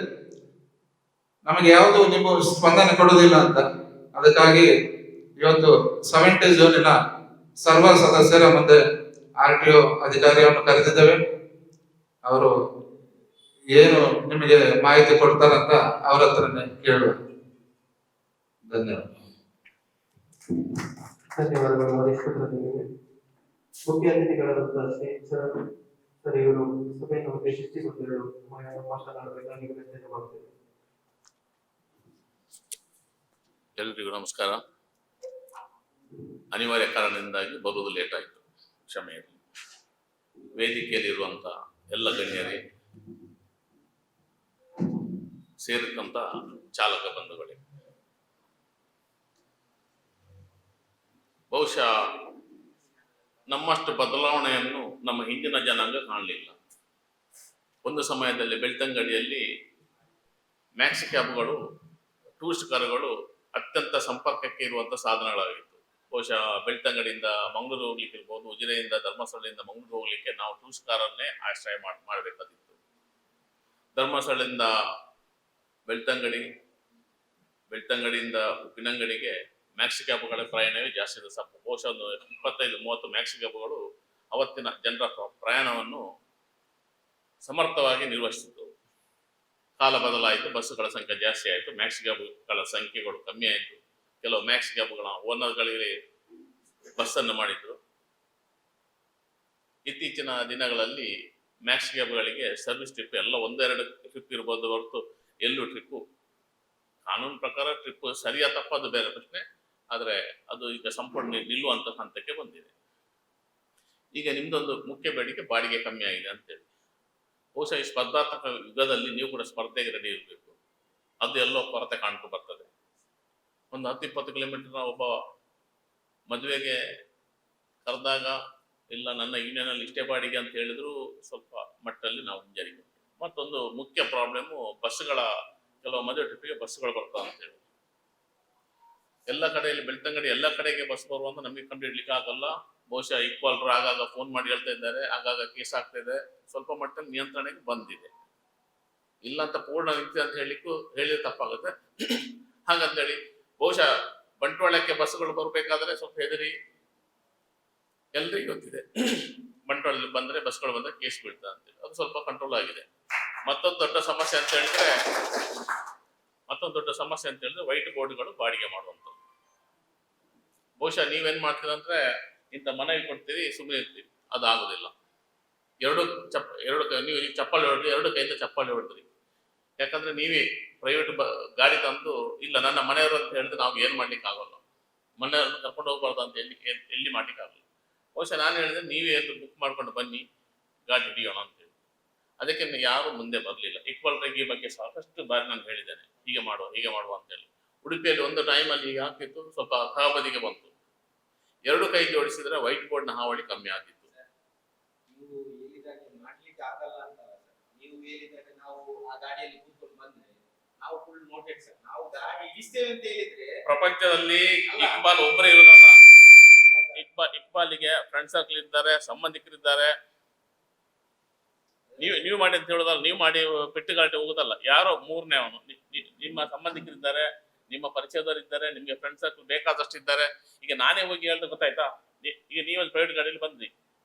S6: ನಮಗೆ ಯಾವುದು ನೀವು ಸ್ಪಂದನೆ ಕೊಡುವುದಿಲ್ಲ ಅಂತ. ಅದಕ್ಕಾಗಿ ಇವತ್ತು 70 ಝೋನಿನ ಸರ್ವ ಸದಸ್ಯರ ಮುಂದೆ RTO ಅಧಿಕಾರಿಯನ್ನು ಕರೆದಿದ್ದೇವೆ. ಅವರು ಏನು ನಿಮಗೆ ಮಾಹಿತಿ ಕೊಡ್ತಾರಂತ ಅವರ ಹತ್ರನೇ ಕೇಳುವ. ಧನ್ಯವಾದ.
S1: ಧನ್ಯವಾದಗಳು ವರಿಷ್ಠ ಪ್ರತಿನಿಧಿಗೆ. ಮುಖ್ಯ ಅತಿಥಿಗಳಾದಂತಹ ಸರ್ ಇವರು ಸಭೆಯನ್ನು ಉದ್ದೇಶಿಸಿ ಒಂದೆರಡು ಮಾತನಾಡಬೇಕಾಗಿ ವಿನಂತಿಯನ್ನು ಮಾಡುತ್ತೇವೆ.
S5: ಎಲ್ರಿಗೂ ನಮಸ್ಕಾರ. ಅನಿವಾರ್ಯ ಕಾರಣದಿಂದಾಗಿ ಬರುವುದು ಲೇಟ್ ಆಯಿತು, ಕ್ಷಮೆ ಇರಲಿ. ವೇದಿಕೆಯಲ್ಲಿರುವಂಥ ಎಲ್ಲ ಗಣ್ಯರೇ, ಸೇರಿದಂಥ ಚಾಲಕ ಬಂಧುಗಳೇ, ಬಹುಶಃ ನಮ್ಮಷ್ಟು ಬದಲಾವಣೆಯನ್ನು ನಮ್ಮ ಹಿಂದಿನ ಜನಾಂಗ ಕಾಣಲಿಲ್ಲ. ಒಂದು ಸಮಯದಲ್ಲಿ ಬೆಳ್ತಂಗಡಿಯಲ್ಲಿ ಮ್ಯಾಕ್ಸಿ ಕ್ಯಾಬ್ಗಳು, ಟೂರಿಸ್ಟ್ ಕಾರುಗಳು ಅತ್ಯಂತ ಸಂಪರ್ಕಕ್ಕೆ ಇರುವಂಥ ಸಾಧನಗಳಾಗಿತ್ತು. ಬಹುಶಃ ಬೆಳ್ತಂಗಡಿಯಿಂದ ಮಂಗಳೂರು ಹೋಗ್ಲಿಕ್ಕೆ ಇರ್ಬೋದು, ಉಜಿರೆಯಿಂದ ಧರ್ಮಸ್ಥಳದಿಂದ ಮಂಗಳೂರು ಹೋಗ್ಲಿಕ್ಕೆ ನಾವು ಟೂರಿಸ್ಟ್ ಕಾರನ್ನೇ ಆಶ್ರಯ ಮಾಡಬೇಕಾದಿತ್ತು. ಧರ್ಮಸ್ಥಳದಿಂದ ಬೆಳ್ತಂಗಡಿ, ಬೆಳ್ತಂಗಡಿಯಿಂದ ಉಪ್ಪಿನಂಗಡಿಗೆ ಮ್ಯಾಕ್ಸಿ ಕ್ಯಾಬ್ಗಳ ಪ್ರಯಾಣವೇ ಜಾಸ್ತಿ ಇದೆ. ಬಹುಶಃ ಒಂದು 25-30 ಮ್ಯಾಕ್ಸಿ ಕ್ಯಾಬ್ಗಳು
S7: ಅವತ್ತಿನ ಜನರ ಪ್ರಯಾಣವನ್ನು ಸಮರ್ಥವಾಗಿ ನಿರ್ವಹಿಸಿತು. ಕಾಲ ಬದಲಾಯಿತು, ಬಸ್ಸುಗಳ ಸಂಖ್ಯೆ ಜಾಸ್ತಿ ಆಯಿತು, ಮ್ಯಾಕ್ಸ್ ಕ್ಯಾಬ್ಗಳ ಸಂಖ್ಯೆಗಳು ಕಮ್ಮಿ ಆಯಿತು. ಕೆಲವು ಮ್ಯಾಕ್ಸ್ ಕ್ಯಾಬ್ಗಳ ಓನರ್ಗಳಿಗೆ ಬಸ್ಸನ್ನು ಮಾಡಿದ್ರು. ಇತ್ತೀಚಿನ ದಿನಗಳಲ್ಲಿ ಮ್ಯಾಕ್ಸ್ ಕ್ಯಾಬ್ಗಳಿಗೆ ಸರ್ವಿಸ್ ಟ್ರಿಪ್ ಎಲ್ಲ 1-2 ಟ್ರಿಪ್ ಇರ್ಬೋದು ಹೊರತು ಎಲ್ಲೂ ಟ್ರಿಪ್ಪು, ಕಾನೂನು ಪ್ರಕಾರ ಟ್ರಿಪ್ ಸರಿಯಾ ತಪ್ಪದು ಬೇರೆ ಪ್ರಶ್ನೆ, ಆದರೆ ಅದು ಈಗ ಸಂಪೂರ್ಣ ನಿಲ್ಲುವಂತ ಹಂತಕ್ಕೆ ಬಂದಿದೆ. ಈಗ ನಿಮ್ದೊಂದು ಮುಖ್ಯ ಬೇಡಿಕೆ ಬಾಡಿಗೆ ಕಮ್ಮಿ ಆಗಿದೆ ಅಂತೇಳಿ. ಬಹುಶಃ ಈ ಸ್ಪರ್ಧಾತ್ಮಕ ಯುಗದಲ್ಲಿ ನೀವು ಕೂಡ ಸ್ಪರ್ಧೆಗೆ ರೆಡಿ ಇರಬೇಕು. ಅದು ಎಲ್ಲೋ ಕೊರತೆ ಕಾಣ್ತು ಬರ್ತದೆ. ಒಂದು 10-20 ಕಿಲೋಮೀಟರ್ ಒಬ್ಬ ಮದುವೆಗೆ ಕರೆದಾಗ ಇಲ್ಲ ನನ್ನ ಯೂನಿಯನಲ್ಲಿ ಇಷ್ಟೇ ಬಾಡಿಗೆ ಅಂತ ಹೇಳಿದ್ರು ಸ್ವಲ್ಪ ಮಟ್ಟದಲ್ಲಿ ನಾವು ಹಿಂಜರಿಕೆ. ಮತ್ತೊಂದು ಮುಖ್ಯ ಪ್ರಾಬ್ಲಮ್ಮು ಬಸ್ಸುಗಳ, ಕೆಲವು ಮದುವೆ ಟ್ರಿಪ್ಪಿಗೆ ಬಸ್ಸುಗಳು ಬರ್ತಾವ ಅಂತೇಳಿ. ಎಲ್ಲ ಕಡೆಯಲ್ಲಿ ಬೆಳ್ತಂಗಡಿ ಎಲ್ಲ ಕಡೆಗೆ ಬಸ್ ಬರುವಂತ ನಮಗೆ ಕಂಡು ಹಿಡ್ಲಿಕ್ಕೆ ಆಗಲ್ಲ. ಬಹುಶಃ ಈಕ್ವಾಲ್ರು ಆಗಾಗ ಫೋನ್ ಮಾಡಿ ಹೇಳ್ತಾ ಇದ್ದಾರೆ, ಆಗಾಗ ಕೇಸ್ ಆಗ್ತಾ ಇದೆ. ಸ್ವಲ್ಪ ಮಟ್ಟದಲ್ಲಿ ನಿಯಂತ್ರಣಕ್ಕೆ ಬಂದಿದೆ, ಇಲ್ಲ ಅಂತ ಪೂರ್ಣ ನಿಂತಿದೆ ಅಂತ ಹೇಳಿದ್ರೆ ತಪ್ಪಾಗುತ್ತೆ. ಹಾಗಂತೇಳಿ ಬಹುಶಃ ಬಂಟ್ವಾಳಕ್ಕೆ ಬಸ್ಸುಗಳು ಬರಬೇಕಾದ್ರೆ ಸ್ವಲ್ಪ ಹೆದರಿ, ಎಲ್ರಿಗೂ ಗೊತ್ತಿದೆ ಬಂಟ್ವಾಳದಲ್ಲಿ ಬಂದ್ರೆ ಬಸ್ಗಳು ಬಂದ್ರೆ ಕೇಸ್ ಬೀಳ್ತದೆ ಅಂತೇಳಿ. ಅದು ಸ್ವಲ್ಪ ಕಂಟ್ರೋಲ್ ಆಗಿದೆ. ಮತ್ತೊಂದು ದೊಡ್ಡ ಸಮಸ್ಯೆ ಅಂತ ಹೇಳಿದ್ರೆ ವೈಟ್ ಬೋರ್ಡ್ಗಳು ಬಾಡಿಗೆ ಮಾಡುವಂಥದ್ದು. ಬಹುಶಃ ನೀವೇನ್ ಮಾಡ್ತೀರಂದ್ರೆ ಇಂಥ ಮನೆಗೆ ಕೊಡ್ತೀರಿ, ಸುಮ್ಮನೆ ಇರ್ತೀರಿ, ಅದು ಆಗುದಿಲ್ಲ. ನೀವು ಚಪ್ಪಾಳೆ ಹೊಡೆದ್ರಿ, 2 ಕೈಯಿಂದ ಚಪ್ಪಾಳೆ ಹೊಡೆದ್ರಿ. ಯಾಕಂದ್ರೆ ನೀವೇ ಪ್ರೈವೇಟ್ ಗಾಡಿ ತಂದು ಇಲ್ಲ ನನ್ನ ಮನೆಯವರು ಅಂತ ಹೇಳಿದ್ರೆ ನಾವು ಏನ್ ಮಾಡ್ಲಿಕ್ಕೆ ಆಗೋಲ್ಲ. ಮನೆಯವ್ರನ್ನ ಕರ್ಕೊಂಡು ಹೋಗ್ಬಾರ್ದು ಅಂತ ಎಲ್ಲಿ ಮಾಡ್ಲಿಕ್ಕೆ ಆಗಲ್ಲ. ಬಹುಶಃ ನಾನು ಹೇಳಿದ್ರೆ ನೀವೇ ಬುಕ್ ಮಾಡ್ಕೊಂಡು ಬನ್ನಿ, ಗಾಡಿ ಹಿಡಿಯೋಣ ಅಂತೇಳಿ. ಅದಕ್ಕೆ ಯಾರು ಮುಂದೆ ಬರಲಿಲ್ಲ. ಈಕ್ವಲ್ ರೇಗಿ ಬಗ್ಗೆ ಸಾಕಷ್ಟು ಬಾರಿ ನಾನು ಹೇಳಿದ್ದೇನೆ, ಹೀಗೆ ಮಾಡುವ ಅಂತೇಳಿ. ಉಡುಪಿಯಲ್ಲಿ ಒಂದು ಟೈಮಲ್ಲಿ ಹೀಗೆ ಆಗ್ತಿತ್ತು, ಸ್ವಲ್ಪ ಬದಿಗೆ ಬಂತು. 2 ಕೈ ಜೋಡಿಸಿದ್ರೆ ವೈಟ್ ಬೋರ್ಡ್ನ ಹಾವಳಿ ಕಮ್ಮಿ ಆಗಿತ್ತು.
S3: ನೀವು ಹೇಳಿದಾಗೆ ಮಾಡ್ಲಿಕ್ಕೆ ಆಗಲ್ಲ ಅಂತಲ್ಲ ಸರ್, ನೀವು ಹೇಳಿದಾಗ ನಾವು ಆ ಗಾಡಿಯಲ್ಲಿ ಕೂತ್ಕೊಂಡು ಬಂದ್ರೆ ನಾವು ಫುಲ್ ನೋಟೆಡ್ ಸರ್. ನಾವು ಗಾಡಿ ಇಳಿಸ್ತೇವೆ ಅಂತ ಹೇಳಿದ್ರೆ
S7: ಪ್ರಪಂಚದಲ್ಲಿ ಇಕ್ಬಾಲ್ ಒಬ್ಬರೇ ಇರೋದಲ್ಲ. ಇಕ್ಬಾಲಿಗೆ ಫ್ರೆಂಡ್ ಸರ್ಕಲ್ ಇದ್ದಾರೆ, ಸಂಬಂಧಿಕರಿದ್ದಾರೆ. ನೀವು ಮಾಡಿ ಅಂತ ಹೇಳೋದಲ್ಲ, ನೀವು ಮಾಡಿ ಪೆಟ್ಟುಗಾಟಿ ಹೋಗೋದಲ್ಲ. ಯಾರೋ 3ನೇ ಅವನು, ನಿಮ್ಮ ಸಂಬಂಧಿಕರಿದ್ದಾರೆ, ನಿಮ್ಮ ಪರಿಚಯದವರಿದ್ದಾರೆ, ನಿಮ್ಗೆ ಫ್ರೆಂಡ್ ಸರ್ಕಲ್ ಬೇಕಾದಷ್ಟು ಇದ್ದಾರೆ. ಈಗ ನಾನೇ ಹೋಗಿ ಹೇಳಿದ್ರೆ ಗೊತ್ತಾಯ್ತಾ, ಈಗ ನೀವೊಂದು ಪ್ರೈವೇಟ್ ಗಾಡಿಯಲ್ಲಿ ಬಂದ್ರಿ,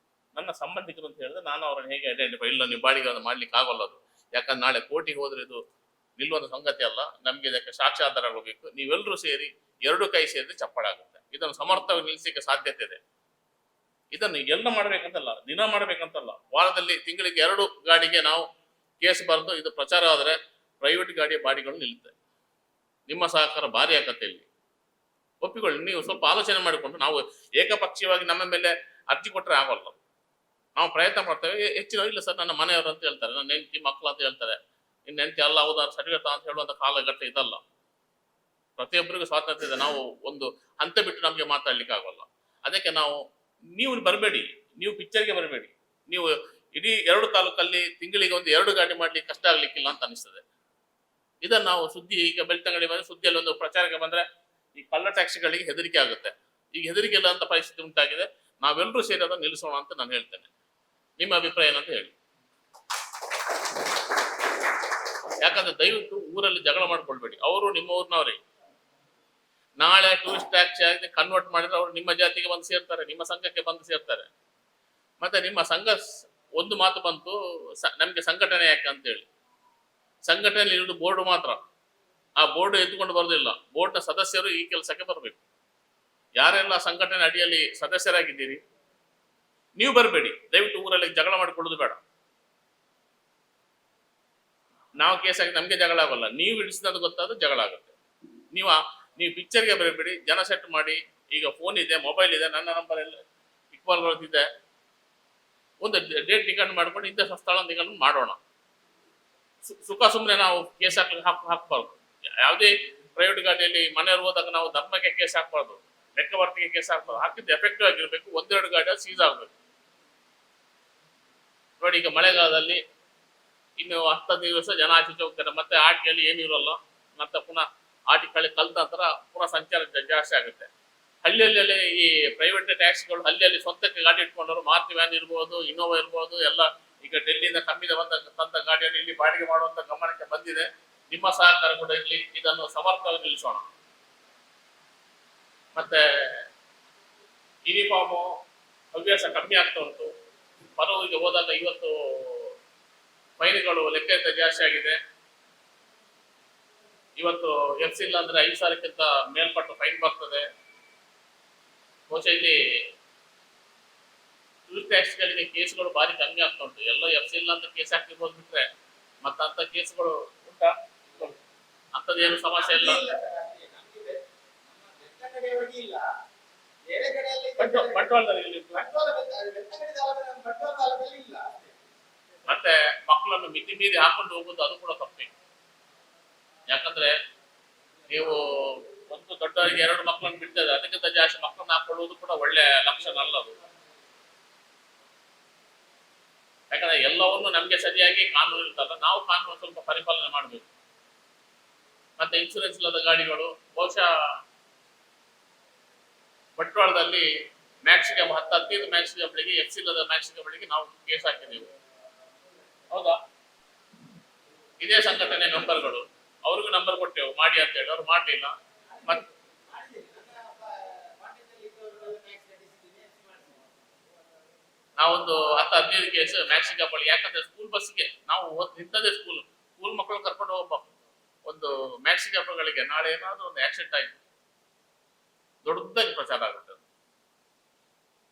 S7: ನನ್ನ ಸಂಬಂಧಿಕರು ಅಂತ ಹೇಳಿದ್ರೆ ನಾನು ಅವ್ರನ್ನ ಹೇಗೆ ಐಡೆಂಟಿಫೈ, ಇಲ್ಲ ನೀವು ಬಾಡಿಗೆ ಮಾಡ್ಲಿಕ್ಕೆ ಆಗೋಲ್ಲ ಅದು. ಯಾಕಂದ್ರೆ ನಾಳೆ ಕೋರ್ಟಿಗೆ ಹೋದ್ರೆ ಇದು ನಿಲ್ಲುವಂತ ಸಂಗತಿ ಅಲ್ಲ, ನಮ್ಗೆ ಇದಕ್ಕೆ ಸಾಕ್ಷ್ಯಾಧಾರಗಳು ಬೇಕು. ನೀವೆಲ್ಲರೂ ಸೇರಿ 2 ಕೈ ಸೇರಿದ್ರೆ ಚಪ್ಪಡಾಗುತ್ತೆ. ಇದನ್ನು ಸಮರ್ಥವಾಗಿ ನಿಲ್ಲಿಸಲಿಕ್ಕೆ ಸಾಧ್ಯತೆ ಇದೆ. ಇದನ್ನು ಎಲ್ಲ ಮಾಡ್ಬೇಕಂತಲ್ಲ, ದಿನ ಮಾಡ್ಬೇಕಂತಲ್ಲ, ವಾರದಲ್ಲಿ ತಿಂಗಳಿಗೆ 2 ಗಾಡಿಗೆ ನಾವು ಕೇಸ್ ಬರೆದು ಇದು ಪ್ರಚಾರ ಆದ್ರೆ ಪ್ರೈವೇಟ್ ಗಾಡಿಯ ಬಾಡಿಗಳು ನಿಲ್ಲುತ್ತೆ. ನಿಮ್ಮ ಸಹಕಾರ ಭಾರಿ ಆಗತ್ತೆ. ಇಲ್ಲಿ ಒಪ್ಪಿಕೊಳ್ಳಿ, ನೀವು ಸ್ವಲ್ಪ ಆಲೋಚನೆ ಮಾಡಿಕೊಂಡು. ನಾವು ಏಕಪಕ್ಷೀಯವಾಗಿ ನಮ್ಮ ಮೇಲೆ ಅರ್ಜಿ ಕೊಟ್ಟರೆ ಆಗೋಲ್ಲ. ನಾವು ಪ್ರಯತ್ನ ಮಾಡ್ತೇವೆ. ಹೆಚ್ಚಿನ ಇಲ್ಲ ಸರ್ ನನ್ನ ಮನೆಯವರು ಅಂತ ಹೇಳ್ತಾರೆ, ನನ್ನ ಹೆಂಡತಿ ಮಕ್ಕಳು ಅಂತ ಹೇಳ್ತಾರೆ. ಇನ್ನು ಹೆಂಡತಿ ಅಲ್ಲ ಹೌದಾ ಸರ್ಟಿಫಿಕೇಟ್ ಅಂತ ಹೇಳುವಂತ ಕಾಲಘಟ್ಟ ಇದಲ್ಲ. ಪ್ರತಿಯೊಬ್ಬರಿಗೂ ಸ್ವಾತಂತ್ರ್ಯ ಇದೆ. ನಾವು ಒಂದು ಹಂತ ಬಿಟ್ಟು ನಮಗೆ ಮಾತಾಡ್ಲಿಕ್ಕೆ ಆಗೋಲ್ಲ. ಅದಕ್ಕೆ ನೀವು ಬರಬೇಡಿ, ನೀವು ಪಿಕ್ಚರ್ಗೆ ಬರಬೇಡಿ. ನೀವು ಇಡೀ 2 ತಾಲೂಕಲ್ಲಿ ತಿಂಗಳಿಗೆ ಒಂದು 2 ಗಾಡಿ ಮಾಡ್ಲಿಕ್ಕೆ ಕಷ್ಟ ಆಗ್ಲಿಕ್ಕಿಲ್ಲ ಅಂತ ಅನಿಸ್ತದೆ. ಇದನ್ನು ನಾವು ಸುದ್ದಿ, ಈಗ ಬೆಳ್ತಂಗಡಿ ಬಂದ್ರೆ ಸುದ್ದಿಯಲ್ಲಿ ಒಂದು ಪ್ರಚಾರಕ್ಕೆ ಬಂದ್ರೆ ಈ ಕಳ್ಳ ಟ್ಯಾಕ್ಸಿಗಳಿಗೆ ಹೆದರಿಕೆ ಆಗುತ್ತೆ. ಈಗ ಹೆದರಿಕೆ ಇಲ್ಲ ಅಂತ ಪರಿಸ್ಥಿತಿ ಉಂಟಾಗಿದೆ. ನಾವೆಲ್ಲರೂ ಸೇರಿ ಅದನ್ನು ನಿಲ್ಲಿಸೋಣ ಅಂತ ನಾನು ಹೇಳ್ತೇನೆ. ನಿಮ್ಮ ಅಭಿಪ್ರಾಯ ಏನಂತ ಹೇಳಿ. ಯಾಕಂದ್ರೆ ದಯವಿಟ್ಟು ಊರಲ್ಲಿ ಜಗಳ ಮಾಡ್ಕೊಳ್ಬೇಡಿ. ಅವರು ನಿಮ್ಮ ಊರಿನವರೇ. ನಾಳೆ ಟೂರಿಸ್ಟ್ ಟ್ಯಾಕ್ಸಿ ಆಗಿ ಕನ್ವರ್ಟ್ ಮಾಡಿದ್ರೆ ಅವರು ನಿಮ್ಮ ಜಾತಿಗೆ ಬಂದು ಸೇರ್ತಾರೆ, ನಿಮ್ಮ ಸಂಘಕ್ಕೆ ಬಂದು ಸೇರ್ತಾರೆ. ಮತ್ತೆ ನಿಮ್ಮ ಸಂಘ ಒಂದು ಮಾತು ಬಂತು, ನಮ್ಗೆ ಸಂಘಟನೆ ಯಾಕೆ ಅಂತೇಳಿ. ಸಂಘಟನೆಯಲ್ಲಿ ಇರುವುದು ಬೋರ್ಡ್ ಮಾತ್ರ. ಆ ಬೋರ್ಡ್ ಎದ್ದುಕೊಂಡು ಬರೋದಿಲ್ಲ. ಬೋರ್ಡ್ನ ಸದಸ್ಯರು ಈ ಕೆಲಸಕ್ಕೆ ಬರಬೇಕು. ಯಾರೆಲ್ಲ ಸಂಘಟನೆ ಅಡಿಯಲ್ಲಿ ಸದಸ್ಯರಾಗಿದ್ದೀರಿ ನೀವು ಬರಬೇಡಿ. ದಯವಿಟ್ಟು ಊರಲ್ಲಿ ಜಗಳ ಮಾಡಿಕೊಳ್ಳೋದು ಬೇಡ. ನಾವು ಕೇಸ್ ಆಗಿ ನಮ್ಗೆ ಜಗಳ ಆಗೋಲ್ಲ, ನೀವು ಇಡಿಸಿದ ಗೊತ್ತಾದ್ರೆ ಜಗಳ ಆಗುತ್ತೆ. ನೀವು ಪಿಕ್ಚರ್ಗೆ ಬರಬೇಡಿ. ಜನ ಸೆಟ್ ಮಾಡಿ, ಈಗ ಫೋನ್ ಇದೆ, ಮೊಬೈಲ್ ಇದೆ, ನನ್ನ ನಂಬರ್ ಎಲ್ಲ ಇಕ್ವಾಲ್ಗಳಿದೆ. ಒಂದು ಡೇಟ್ ನಿಗಂಡು ಮಾಡ್ಕೊಂಡು ಇಂಥ ಸ್ಥಳ ನಿಗಂಡು ಮಾಡೋಣ. ಸುಖ ಸುಮ್ಮನೆ ನಾವು ಕೇಸ್ ಹಾಕಬಾರ್ದು. ಯಾವುದೇ ಪ್ರೈವೇಟ್ ಗಾಡಿಯಲ್ಲಿ ಮನೆಯವರು ಹೋದಾಗ ನಾವು ಧರ್ಮಕ್ಕೆ ಕೇಸ್ ಹಾಕಬಾರ್ದು, ಲೆಕ್ಕವರ್ತಿಗೆ ಕೇಸ್ ಹಾಕಬಾರ್ದು. ಹಾಕಿದ್ದು ಎಫೆಕ್ಟಿವ್ ಆಗಿರ್ಬೇಕು. 1-2 ಗಾಡಿಯಲ್ಲಿ ಸೀಸ್ ಆಗಬೇಕು. ನೋಡಿ, ಈಗ ಮಳೆಗಾಲದಲ್ಲಿ ಇನ್ನು 10 ದಿವಸ ಜನ ಆಚೆ ಹೋಗ್ತಾರೆ, ಮತ್ತೆ ಆಟಿಯಲ್ಲಿ ಏನಿರೋಲ್ಲ. ಮತ್ತೆ ಪುನಃ ಆಟಿ ಕಲ್ತ ನಂತರ ಪುನಃ ಸಂಚಾರ ಜಾಸ್ತಿ ಆಗುತ್ತೆ. ಹಳ್ಳಿಯಲ್ಲಿ ಈ ಪ್ರೈವೇಟ್ ಟ್ಯಾಕ್ಸಿಗಳು ಹಳ್ಳಿಯಲ್ಲಿ ಸ್ವಂತಕ್ಕೆ ಗಾಡಿ ಇಟ್ಕೊಂಡವರು, ಮಾರುತಿ ವ್ಯಾನ್ ಇರ್ಬೋದು, ಇನ್ನೋವಾ ಇರ್ಬೋದು, ಎಲ್ಲ ಈಗ ಡೆಲ್ಲಿಯಿಂದ ಕಮ್ಮಿದ ತಂದ ಗಾಡಿಯನ್ನು ಇಲ್ಲಿ ಬಾಡಿಗೆ ಮಾಡುವಂತ ಗಮನಕ್ಕೆ ಬಂದಿದೆ. ನಿಮ್ಮ ಸಹಕಾರ ಕೂಡ ಇರಲಿ. ಇದನ್ನು ಸಮರ್ಥವಾಗಿ ನಿಲ್ಲಿಸೋಣ. ಮತ್ತೆ ಯೂನಿಫಾರ್ಮು ಹವ್ಯಾಸ ಕಮ್ಮಿ ಆಗ್ತಾ ಉಂಟು. ಪರವೂರಿಗೆ ಹೋದಾಗ ಇವತ್ತು ಫೈನ್ಗಳು ಲೆಕ್ಕ ಜಾಸ್ತಿ ಆಗಿದೆ. ಇವತ್ತು ಎಫ್ಸಿ ಇಲ್ಲ ಅಂದ್ರೆ 5,000ಕ್ಕಿಂತ ಮೇಲ್ಪಟ್ಟು ಫೈನ್ ಬರ್ತದೆ. ಬಹುಶಃ ಇಲ್ಲಿ ಟೂರಿಸ್ಟ್ ಟ್ಯಾಕ್ಸ್ಗಳಿಗೆ ಕೇಸ್ಗಳು ಭಾರಿ ಕಮ್ಮಿ ಆಗ್ತಾ ಉಂಟು. ಎಲ್ಲ ಎಫ್ಸಿ ಇಲ್ಲ ಅಂತ ಕೇಸ್ ಹಾಕಿರ್ಬೋದು ಬಿಟ್ರೆ ಮತ್ತಂತ ಕೇಸ್ಗಳು ಉಂಟಾ? ಅಂತದೇನು ಸಮಸ್ಯೆ ಇಲ್ಲ. ಬಂಟ್ವಾಳದಲ್ಲಿ ಮತ್ತೆ ಮಕ್ಕಳನ್ನು ಮಿತಿ ಮೀರಿ ಹಾಕೊಂಡು ಹೋಗುದು ಅದು ಕೂಡ ತಪ್ಪೇ. ಯಾಕಂದ್ರೆ ನೀವು ಒಂದು ದೊಡ್ಡವರಿಗೆ 2 ಮಕ್ಕಳನ್ನು ಬಿಡ್ತದೆ, ಅದಕ್ಕಿಂತ ಜಾಸ್ತಿ ಮಕ್ಕಳನ್ನ ಹಾಕೊಳ್ಳುವುದು ಕೂಡ ಒಳ್ಳೆ ಲಕ್ಷಣ ಅಲ್ಲ ಅದು. ಯಾಕಂದ್ರೆ ಎಲ್ಲವನ್ನು ನಮ್ಗೆ ಸರಿಯಾಗಿ ಕಾನೂನು ಇರ್ತಲ್ಲ, ನಾವು ಕಾನೂನು ಸ್ವಲ್ಪ ಪರಿಪಾಲನೆ ಮಾಡಬೇಕು. ಮತ್ತೆ ಇನ್ಸೂರೆನ್ಸ್ ಇಲ್ಲದ ಗಾಡಿಗಳು ಬಹುಶಃ ಬಂಟ್ವಾಳದಲ್ಲಿ ಮ್ಯಾಕ್ಸಿಕಮ್ 10-15 ಮ್ಯಾಕ್ಸಿಕಮ್ಗಳಿಗೆ ಎಫ್ಸಿ ಇಲ್ಲದ ಮ್ಯಾಕ್ಸಿಕಮ್ಗಳಿಗೆ ನಾವು ಕೇಸ್ ಹಾಕಿದೆವು. ಹೌದಾ? ಇದೇ ಸಂಘಟನೆ ಮೆಂಬರ್ಗಳು, ಅವ್ರಿಗೂ ನಂಬರ್ ಕೊಟ್ಟೆವು ಮಾಡಿ ಅಂತ ಹೇಳಿ, ಅವ್ರು ಮಾಡ್ಲಿಲ್ಲ. ಮತ್ತೆ ನಾವೊಂದು 10-15 ಕೇಸ್ ಮ್ಯಾಕ್ಸಿಕಮ್ ಬಳಿ, ಯಾಕಂದ್ರೆ ಸ್ಕೂಲ್ ಬಸ್ಗೆ ನಾವು ನಿಂತದೇ ಸ್ಕೂಲ್ ಮಕ್ಕಳು ಕರ್ಕೊಂಡು ಹೋಗ್ಬ ಒಂದು ಮ್ಯಾಕ್ಸಿಕಮ್ಗಳಿಗೆ ನಾಳೆ ಏನಾದ್ರೂ ಒಂದು ಆಕ್ಸಿಡೆಂಟ್ ಆಯ್ತು ದೊಡ್ಡದಾಗಿ ಪ್ರಚಾರ ಆಗುತ್ತೆ.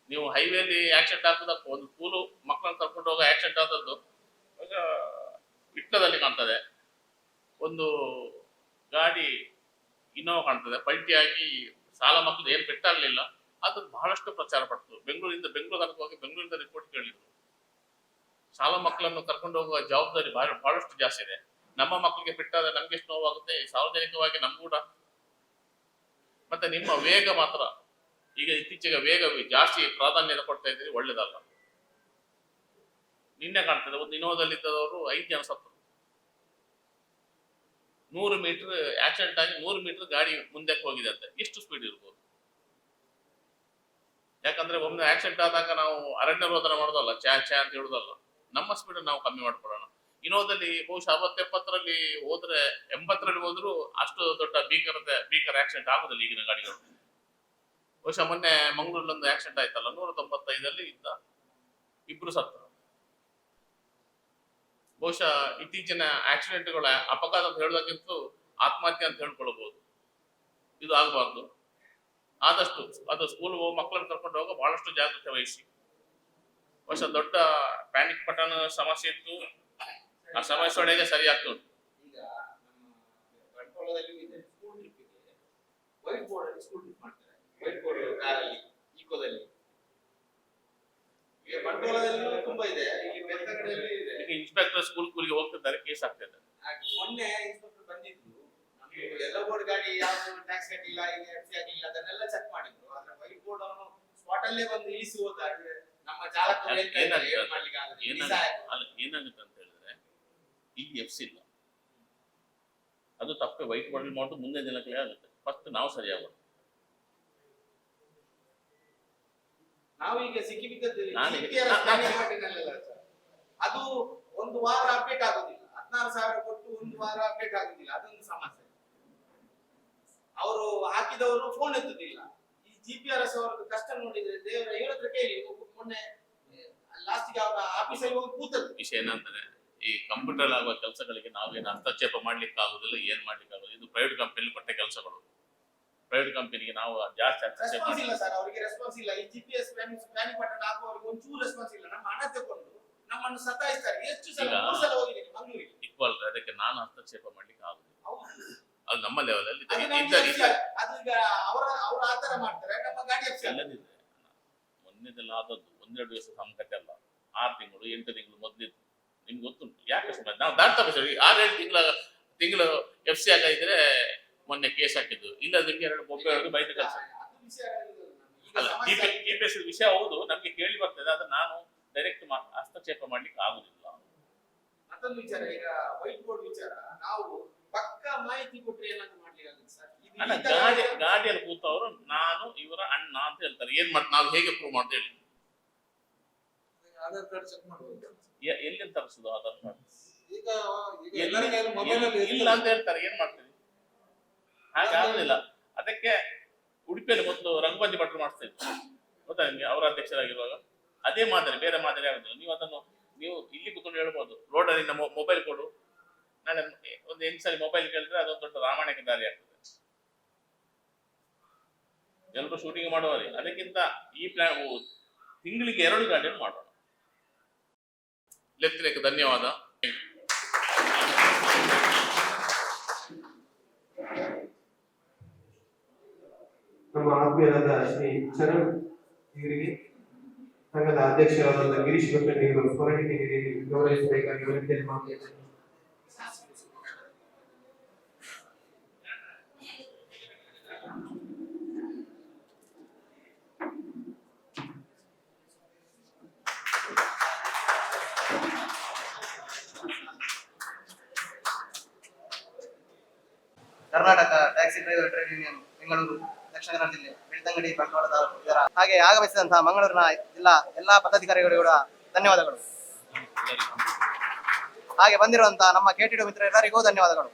S7: ನೀವು ಹೈವೇಲಿ ಆಕ್ಸಿಡೆಂಟ್ ಆಗೋದಕ್ಕೂ ಒಂದು ಸ್ಕೂಲು ಮಕ್ಕಳನ್ನ ಕರ್ಕೊಂಡು ಹೋಗೋ ಆಕ್ಸಿಡೆಂಟ್ ಆದದ್ದು ಇಟ್ಟದಲ್ಲಿ ಕಾಣ್ತದೆ. ಒಂದು ಗಾಡಿ ಇನ್ನೋವಾ ಕಾಣ್ತದೆ, ಪಲ್ಟಿಯಾಗಿ ಸಾಲ ಮಕ್ಕಳು ಏನು ಪೆಟ್ಟಾಗಲಿಲ್ಲ, ಅದು ಬಹಳಷ್ಟು ಪ್ರಚಾರ ಪಡ್ತು. ಬೆಂಗಳೂರು ತನಕ ಹೋಗಿ ಬೆಂಗಳೂರಿಂದ ರಿಪೋರ್ಟ್ ಕೇಳಿದ್ರು. ಶಾಲಾ ಮಕ್ಕಳನ್ನು ಕರ್ಕೊಂಡು ಹೋಗುವ ಜವಾಬ್ದಾರಿ ಬಹಳಷ್ಟು ಜಾಸ್ತಿ ಇದೆ. ನಮ್ಮ ಮಕ್ಕಳಿಗೆ ಪೆಟ್ಟಾದ್ರೆ ನಮ್ಗೆ ಎಷ್ಟು ನೋವಾಗುತ್ತೆ, ಸಾರ್ವಜನಿಕವಾಗಿ ನಮ್ಗೂ ಕೂಡ. ಮತ್ತೆ ನಿಮ್ಮ ವೇಗ ಮಾತ್ರ ಈಗ ಇತ್ತೀಚೆಗೆ ವೇಗ ಜಾಸ್ತಿ ಪ್ರಾಧಾನ್ಯತೆ ಕೊಡ್ತಾ ಇದ್ದೀರಿ, ಒಳ್ಳೇದಲ್ಲ. ನಿನ್ನೆ ಕಾಣ್ತದೆ ಒಂದು ಇನೋವಾದಲ್ಲಿದ್ದವರು 5 ಜನ ಸತ್ತರು. 100 ಮೀಟರ್ ಆಕ್ಸಿಡೆಂಟ್ ಆಗಿ 100 ಮೀಟರ್ ಗಾಡಿ ಮುಂದಕ್ಕೆ ಹೋಗಿದೆ ಅಂತ. ಎಷ್ಟು ಸ್ಪೀಡ್ ಇರ್ಬೋದು? ಯಾಕಂದ್ರೆ ಒಮ್ಮೆ ಆಕ್ಸಿಡೆಂಟ್ ಆದಾಗ ನಾವು ಅರಣ್ಯ ರೋಧನ ಮಾಡೋದಲ್ಲ, ಚ್ಯಾ ಅಂತ ಹೇಳುದಲ್ಲ, ನಮ್ಮ ಸ್ಪೀಡ್ ನಾವು ಕಮ್ಮಿ ಮಾಡ್ಕೊಳ್ಳೋಣ. ಇನೋವಾದಲ್ಲಿ ಬಹುಶಃ 60-70ರಲ್ಲಿ ಹೋದ್ರೆ 80ರಲ್ಲಿ ಹೋದ್ರು ಅಷ್ಟು ದೊಡ್ಡ ಭೀಕರ ಆಕ್ಸಿಡೆಂಟ್ ಆಗುದಿಲ್ಲ ಈಗಿನ ಗಾಡಿಗಳು. ಬಹುಶಃ ಮೊನ್ನೆ ಮಂಗಳೂರಲ್ಲಿ ಒಂದು ಆಕ್ಸಿಡೆಂಟ್ ಆಯ್ತಲ್ಲ, 195ರಲ್ಲಿ ಇದ್ದ 2 ಸತ್ತರು. ಬಹುಶಃ ಇತ್ತೀಚಿನ ಆಕ್ಸಿಡೆಂಟ್ಗಳ ಅಪಘಾತ ಅಂತ ಹೇಳೋದಕ್ಕಿಂತ ಆತ್ಮಹತ್ಯೆ ಅಂತ ಹೇಳ್ಕೊಳ್ಬಹುದು. ಇದು ಆಗಬಾರ್ದು. ಆದಷ್ಟು ಅದು ಸ್ಕೂಲ್ ಮಕ್ಕಳನ್ನು ಕರ್ಕೊಂಡು ಹೋಗೋ ಬಹಳಷ್ಟು ಜಾಗೃತೆ ವಹಿಸಿ. ಬಹುಶಃ ದೊಡ್ಡ ಪ್ಯಾನಿಕ್ ಬಟನ್ ಸಮಸ್ಯೆ ಇತ್ತು, ಆ ಸಮಸ್ಯೆ ಒಳಗೆ ಸರಿ ಆಗ್ತಾ ಉಂಟು.
S3: ಈಗ ನಮ್ಮ ಬಂಟ್ವಾಳದಲ್ಲೂ ಇದೆ ಸ್ಕೂಲ್ ಟ್ರಿಪ್ಗೆ ವೈಟ್ ಬೋರ್ಡ್ ಅಲ್ಲಿ ಸ್ಕೂಲ್ ಟ್ರಿಪ್ ಮಾಡ್ತಾರೆ. ವೈಟ್ ಬೋರ್ಡ್ ಕಾರಲ್ಲಿ ಈಕೋದಲ್ಲಿ. ಈಗ ಬಂಟ್ವಾಳದಲ್ಲೂ ತುಂಬಾ ಇದೆ, ಇಲ್ಲಿ ಬೆಳ್ತಂಗಡಿಯಲ್ಲಿ ಇದೆ.
S7: ಈಗ ಇನ್ಸ್ಪೆಕ್ಟರ್ ಸ್ಕೂಲ್ಗೆ ಹೋಗ್ತಿದ್ದಾರೆ, ಕೇಸ್ ಆಗ್ತಿದೆ.
S3: ಮೊನ್ನೆ ಇನ್ಸ್ಪೆಕ್ಟರ್ ಬಂದಿದ್ರು, ನಮ್ಗೆ ಎಲ್ಲ ಬೋರ್ಡ್ ಗಾಡಿ ಯಾವ್ದು ಟ್ಯಾಕ್ಸ್ ಕಟ್ಟಿಲ್ಲ, ಈಗ ಎಫ್ಸಿ ಆಗಿಲ್ಲ, ಅದನ್ನೆಲ್ಲ ಚೆಕ್ ಮಾಡಿದ್ರು. ಆದ್ರೆ ವೈಟ್ ಬೋರ್ಡ್ ಅವನು ಸ್ಪಾಟ್ ಅಲ್ಲೇ ಬಂದು ಇಳಿಸಿ ಹೋದಾಗ ನಮ್ಮ ಚಾಲಕರು
S7: ಏನಾಗುತ್ತೆ ಅಂತ ಹೇಳಿದ್ರೆ, ಇಲ್ಲಿ ಎಫ್ಸಿ ಇಲ್ಲ, ಅದು ತಪ್ಪೆ. ವೈಟ್ ಬೋರ್ಡ್ ಮಾಡೋದು ಮುಂದೆ ದಿನಗಳೇ ಆಗುತ್ತೆ. ಫಸ್ಟ್ ನಾವು ಸರಿಯಾಗೋದು.
S3: ನಾವೀಗ ಸಿಕ್ಕಿಬಿದ್ದದ್ದು
S7: ನಾನು
S3: ಅದು ಒಂದು ವಾರ ಅಪ್ಡೇಟ್ ಆಗೋದಿಲ್ಲ. 16,000 ಕೊಟ್ಟು ಒಂದು ವಾರ ಅಪ್ಡೇಟ್ ಆಗೋದಿಲ್ಲ, ಅದೊಂದು ಸಮಸ್ಯೆ. ಅವರು ಹಾಕಿದವರು ಫೋನ್ ಎತ್ತುದಿಲ್ಲ. ಈ GPRS ಅವರದ್ದು ಕಷ್ಟ ನೋಡಿದ್ರೆ ದೇವರ ಹೇಳಿದ್ರೆ ಕೇಳಿ. ಮೊನ್ನೆ ಲಾಸ್ಟ್ಗೆ ಅವರ ಆಫೀಸಲ್ಲಿ ಹೋಗಿ ಕೂತದ್ದು.
S7: ವಿಷಯ ಏನಂದ್ರೆ, ಈ ಕಂಪ್ಯೂಟರ್ ಆಗುವ ಕೆಲಸಗಳಿಗೆ ನಾವೇನು ಹಸ್ತಕ್ಷೇಪ ಮಾಡ್ಲಿಕ್ಕೆ ಆಗುದಿಲ್ಲ, ಏನ್ ಮಾಡ್ಲಿಕ್ಕೆ ಆಗುದಿಲ್ಲ. ಇದು ಪ್ರೈವೇಟ್ ಕಂಪನಿ ಕೊಟ್ಟ ಕೆಲಸಗಳು. ಪ್ರೈವೇಟ್ ಕಂಪನಿಗೆ ನಾವು ಜಾಸ್ತಿ ಹಸ್ತಕ್ಷೇಪ
S3: ಇಲ್ಲ ಸರ್, ಅವರಿಗೆ ರೆಸ್ಪಾನ್ಸ್ ಇಲ್ಲ. ಈ GPS ಪ್ಲಾನಿಂಗ್ ಬಟನ್ ಹಾಕುವವರಿಗೆ ಒಂಚೂರು ರೆಸ್ಪಾನ್ಸ್ ಇಲ್ಲ. ನಮ್ಮ ಹಣ ತಗೊಂಡು ನಮ್ಮನ್ನು ಸತಾಯಿಸ್ತಾರೆ. ಎಷ್ಟು ಸಲ 3 ಸಲ ಹೋಗಿದ್ದೀನಿ ಮಂಗಳೂರಿಗೆ.
S7: ಈಕ್ವಲ್, ಅದಕ್ಕೆ ನಾನು ಹಸ್ತಕ್ಷೇಪ ಮಾಡ್ಲಿಕ್ಕೆ ಆಗುದಿಲ್ಲ. ಅದು ನಮ್ಮ ಲೆವೆಲ್ ಅಲ್ಲಿ
S3: ಅದು ಈಗ ಅವರ ಆತರ ಮಾಡ್ತಾರೆ. ನಮ್ಮ ಗಾಡಿ
S7: ಎಲ್ಲದಿದೆ. ಮೊನ್ನೆದೆಲ್ಲ ಆದದ್ದು 1-2 ದಿವಸ ಸಂಕಟ ಅಲ್ಲ, 6 ತಿಂಗಳು 8 ತಿಂಗಳು ಮೊದಲಿದ್ದು. ನಿಮ್ಗೆ ಗೊತ್ತುಂಟು ಯಾಕೆ ಸುಮ್ಮನೆ ನಾವು ದಾಟ್ ತಪ್ಪಿಸ್ತೀವಿ. 6-7 ತಿಂಗಳು ಎಫ್ಸಿ ಆಗಿದ್ರೆ ಮೊನ್ನೆ ಕೇಸ್ ಹಾಕಿದ್ದು. ಇಲ್ಲ ನಿಮ್ಗೆ 2 ಮೊಬೈಲ್ ಬೈದ ಕೆಲಸ ಅಲ್ಲ. GPS ವಿಷಯ ಹೌದು, ನಮ್ಗೆ ಕೇಳಿ ಬರ್ತದೆ. ಆದ್ರೆ ನಾನು ಡೈರೆಕ್ಟ್ ಹಸ್ತಕ್ಷೇಪ ಮಾಡ್ಲಿಕ್ಕೆ ಆಗುದಿಲ್ಲ.
S3: ಮತ್ತೊಂದು ವಿಚಾರ, ಈಗ ವೈಟ್ ಬೋರ್ಡ್ ವಿಚಾರ, ನಾವು ಪಕ್ಕ ಮಾಹಿತಿ ಕೊಟ್ಟರೆ ಏನಾದ್ರು ಮಾಡ್ಲಿಕ್ಕೆ ಆಗುತ್ತೆ ಸರ್?
S7: ಅಲ್ಲ, ಗಾಡಿಯಲ್ಲಿ ಕೂತವರು ನಾನು ಇವರ ಅಣ್ಣ ಅಂತ ಹೇಳ್ತಾರೆ. ಏನ್ ನಾವು ಹೇಗೆ ಪ್ರೂವ್ ಮಾಡ್ತಾ ಹೇಳಿ?
S6: ಆಧಾರ್ ಕಾರ್ಡ್ ಚೆಕ್ ಮಾಡಬಹುದು.
S7: ಎಲ್ಲಿ ತರಿಸುದು ಆಧಾರ್ ಕಾರ್ಡ್?
S6: ಈಗ ಎಲ್ಲರ ಕೈಯಲ್ಲಿ ಮೊಬೈಲ್ ಅಲ್ಲಿ
S7: ಇಲ್ಲ ಅಂತ ಹೇಳ್ತಾರೆ. ಏನ್ ಮಾಡ್ತೀವಿ? ಹಾಗಾಗಲಿಲ್ಲ. ಅದಕ್ಕೆ ಉಡುಪಿಯಲ್ಲಿ ಮೊದಲು ರಂಗಬಂದಿ ಭಟ್ರು ಮಾಡಿಸ್ತಾ ಇದ್ರು, ಗೊತ್ತಾ ನಿಮ್ಗೆ? ಅವರ ಅಧ್ಯಕ್ಷರಾಗಿರುವಾಗ ಅದೇ ಮಾದರಿ, ಬೇರೆ ಮಾದರಿ ಆಗುದಿಲ್ಲ. ನೀವು ಅದನ್ನು ನೀವು ಇಲ್ಲಿ ಕೂತ್ಕೊಂಡು ಹೇಳ್ಬೋದು, ರೋಡಲ್ಲಿ ಮೊಬೈಲ್ ಕೊಡು, ನಾಳೆ ಒಂದು 8 ಸಲ ಮೊಬೈಲ್ ಕೇಳಿದ್ರೆ ಅದೊಂದು ದೊಡ್ಡ ರಾಮಾಯಣಕ್ಕೆ ದಾರಿ ಆಗ್ತದೆ. ಎಲ್ಲರೂ ಶೂಟಿಂಗ್ ಮಾಡುವವರೆ. ಅದಕ್ಕಿಂತ ಈ ಪ್ಲಾನ್ ತಿಂಗಳಿಗೆ 2 ಗಾರ್ಡನ್ ಮಾಡೋಣ. ಲೆಕ್ಕಕ್ಕೆ ಧನ್ಯವಾದ.
S1: ನಮ್ಮ ಆತ್ಮೀಯರಾದ ಶ್ರೀ ಚರಣ್ ಇವರಿಗೆ ಸಂಘದ ಅಧ್ಯಕ್ಷರಾದ ಗಿರೀಶ್ ಭಟ್ಟಣಿ ಇವರು ಸ್ಮರಣೆ ಗೌರವಿಸಬೇಕಾಗಿ ವಿನಂತಿಯನ್ನು ಮಾಡುತ್ತೇನೆ.
S8: Karnataka taxi driver trade union Bengaluru Dakshina Kannada ಜಿಲ್ಲೆ ಬೆಳ್ತಂಗಡಿ ಬಂಟ್ವಾಳ ತಾಲೂಕು ಇದರ ಹಾಗೆ ಆಗಮಿಸಿದಂತಹ ಮಂಗಳೂರಿನ ಜಿಲ್ಲಾ ಎಲ್ಲಾ ಪದಾಧಿಕಾರಿಗಳು ಕೂಡ ಧನ್ಯವಾದಗಳು. ಹಾಗೆ ಬಂದಿರುವಂತಹ ನಮ್ಮ KT2 ಮಿತ್ರ ಎಲ್ಲರಿಗೂ ಧನ್ಯವಾದಗಳು.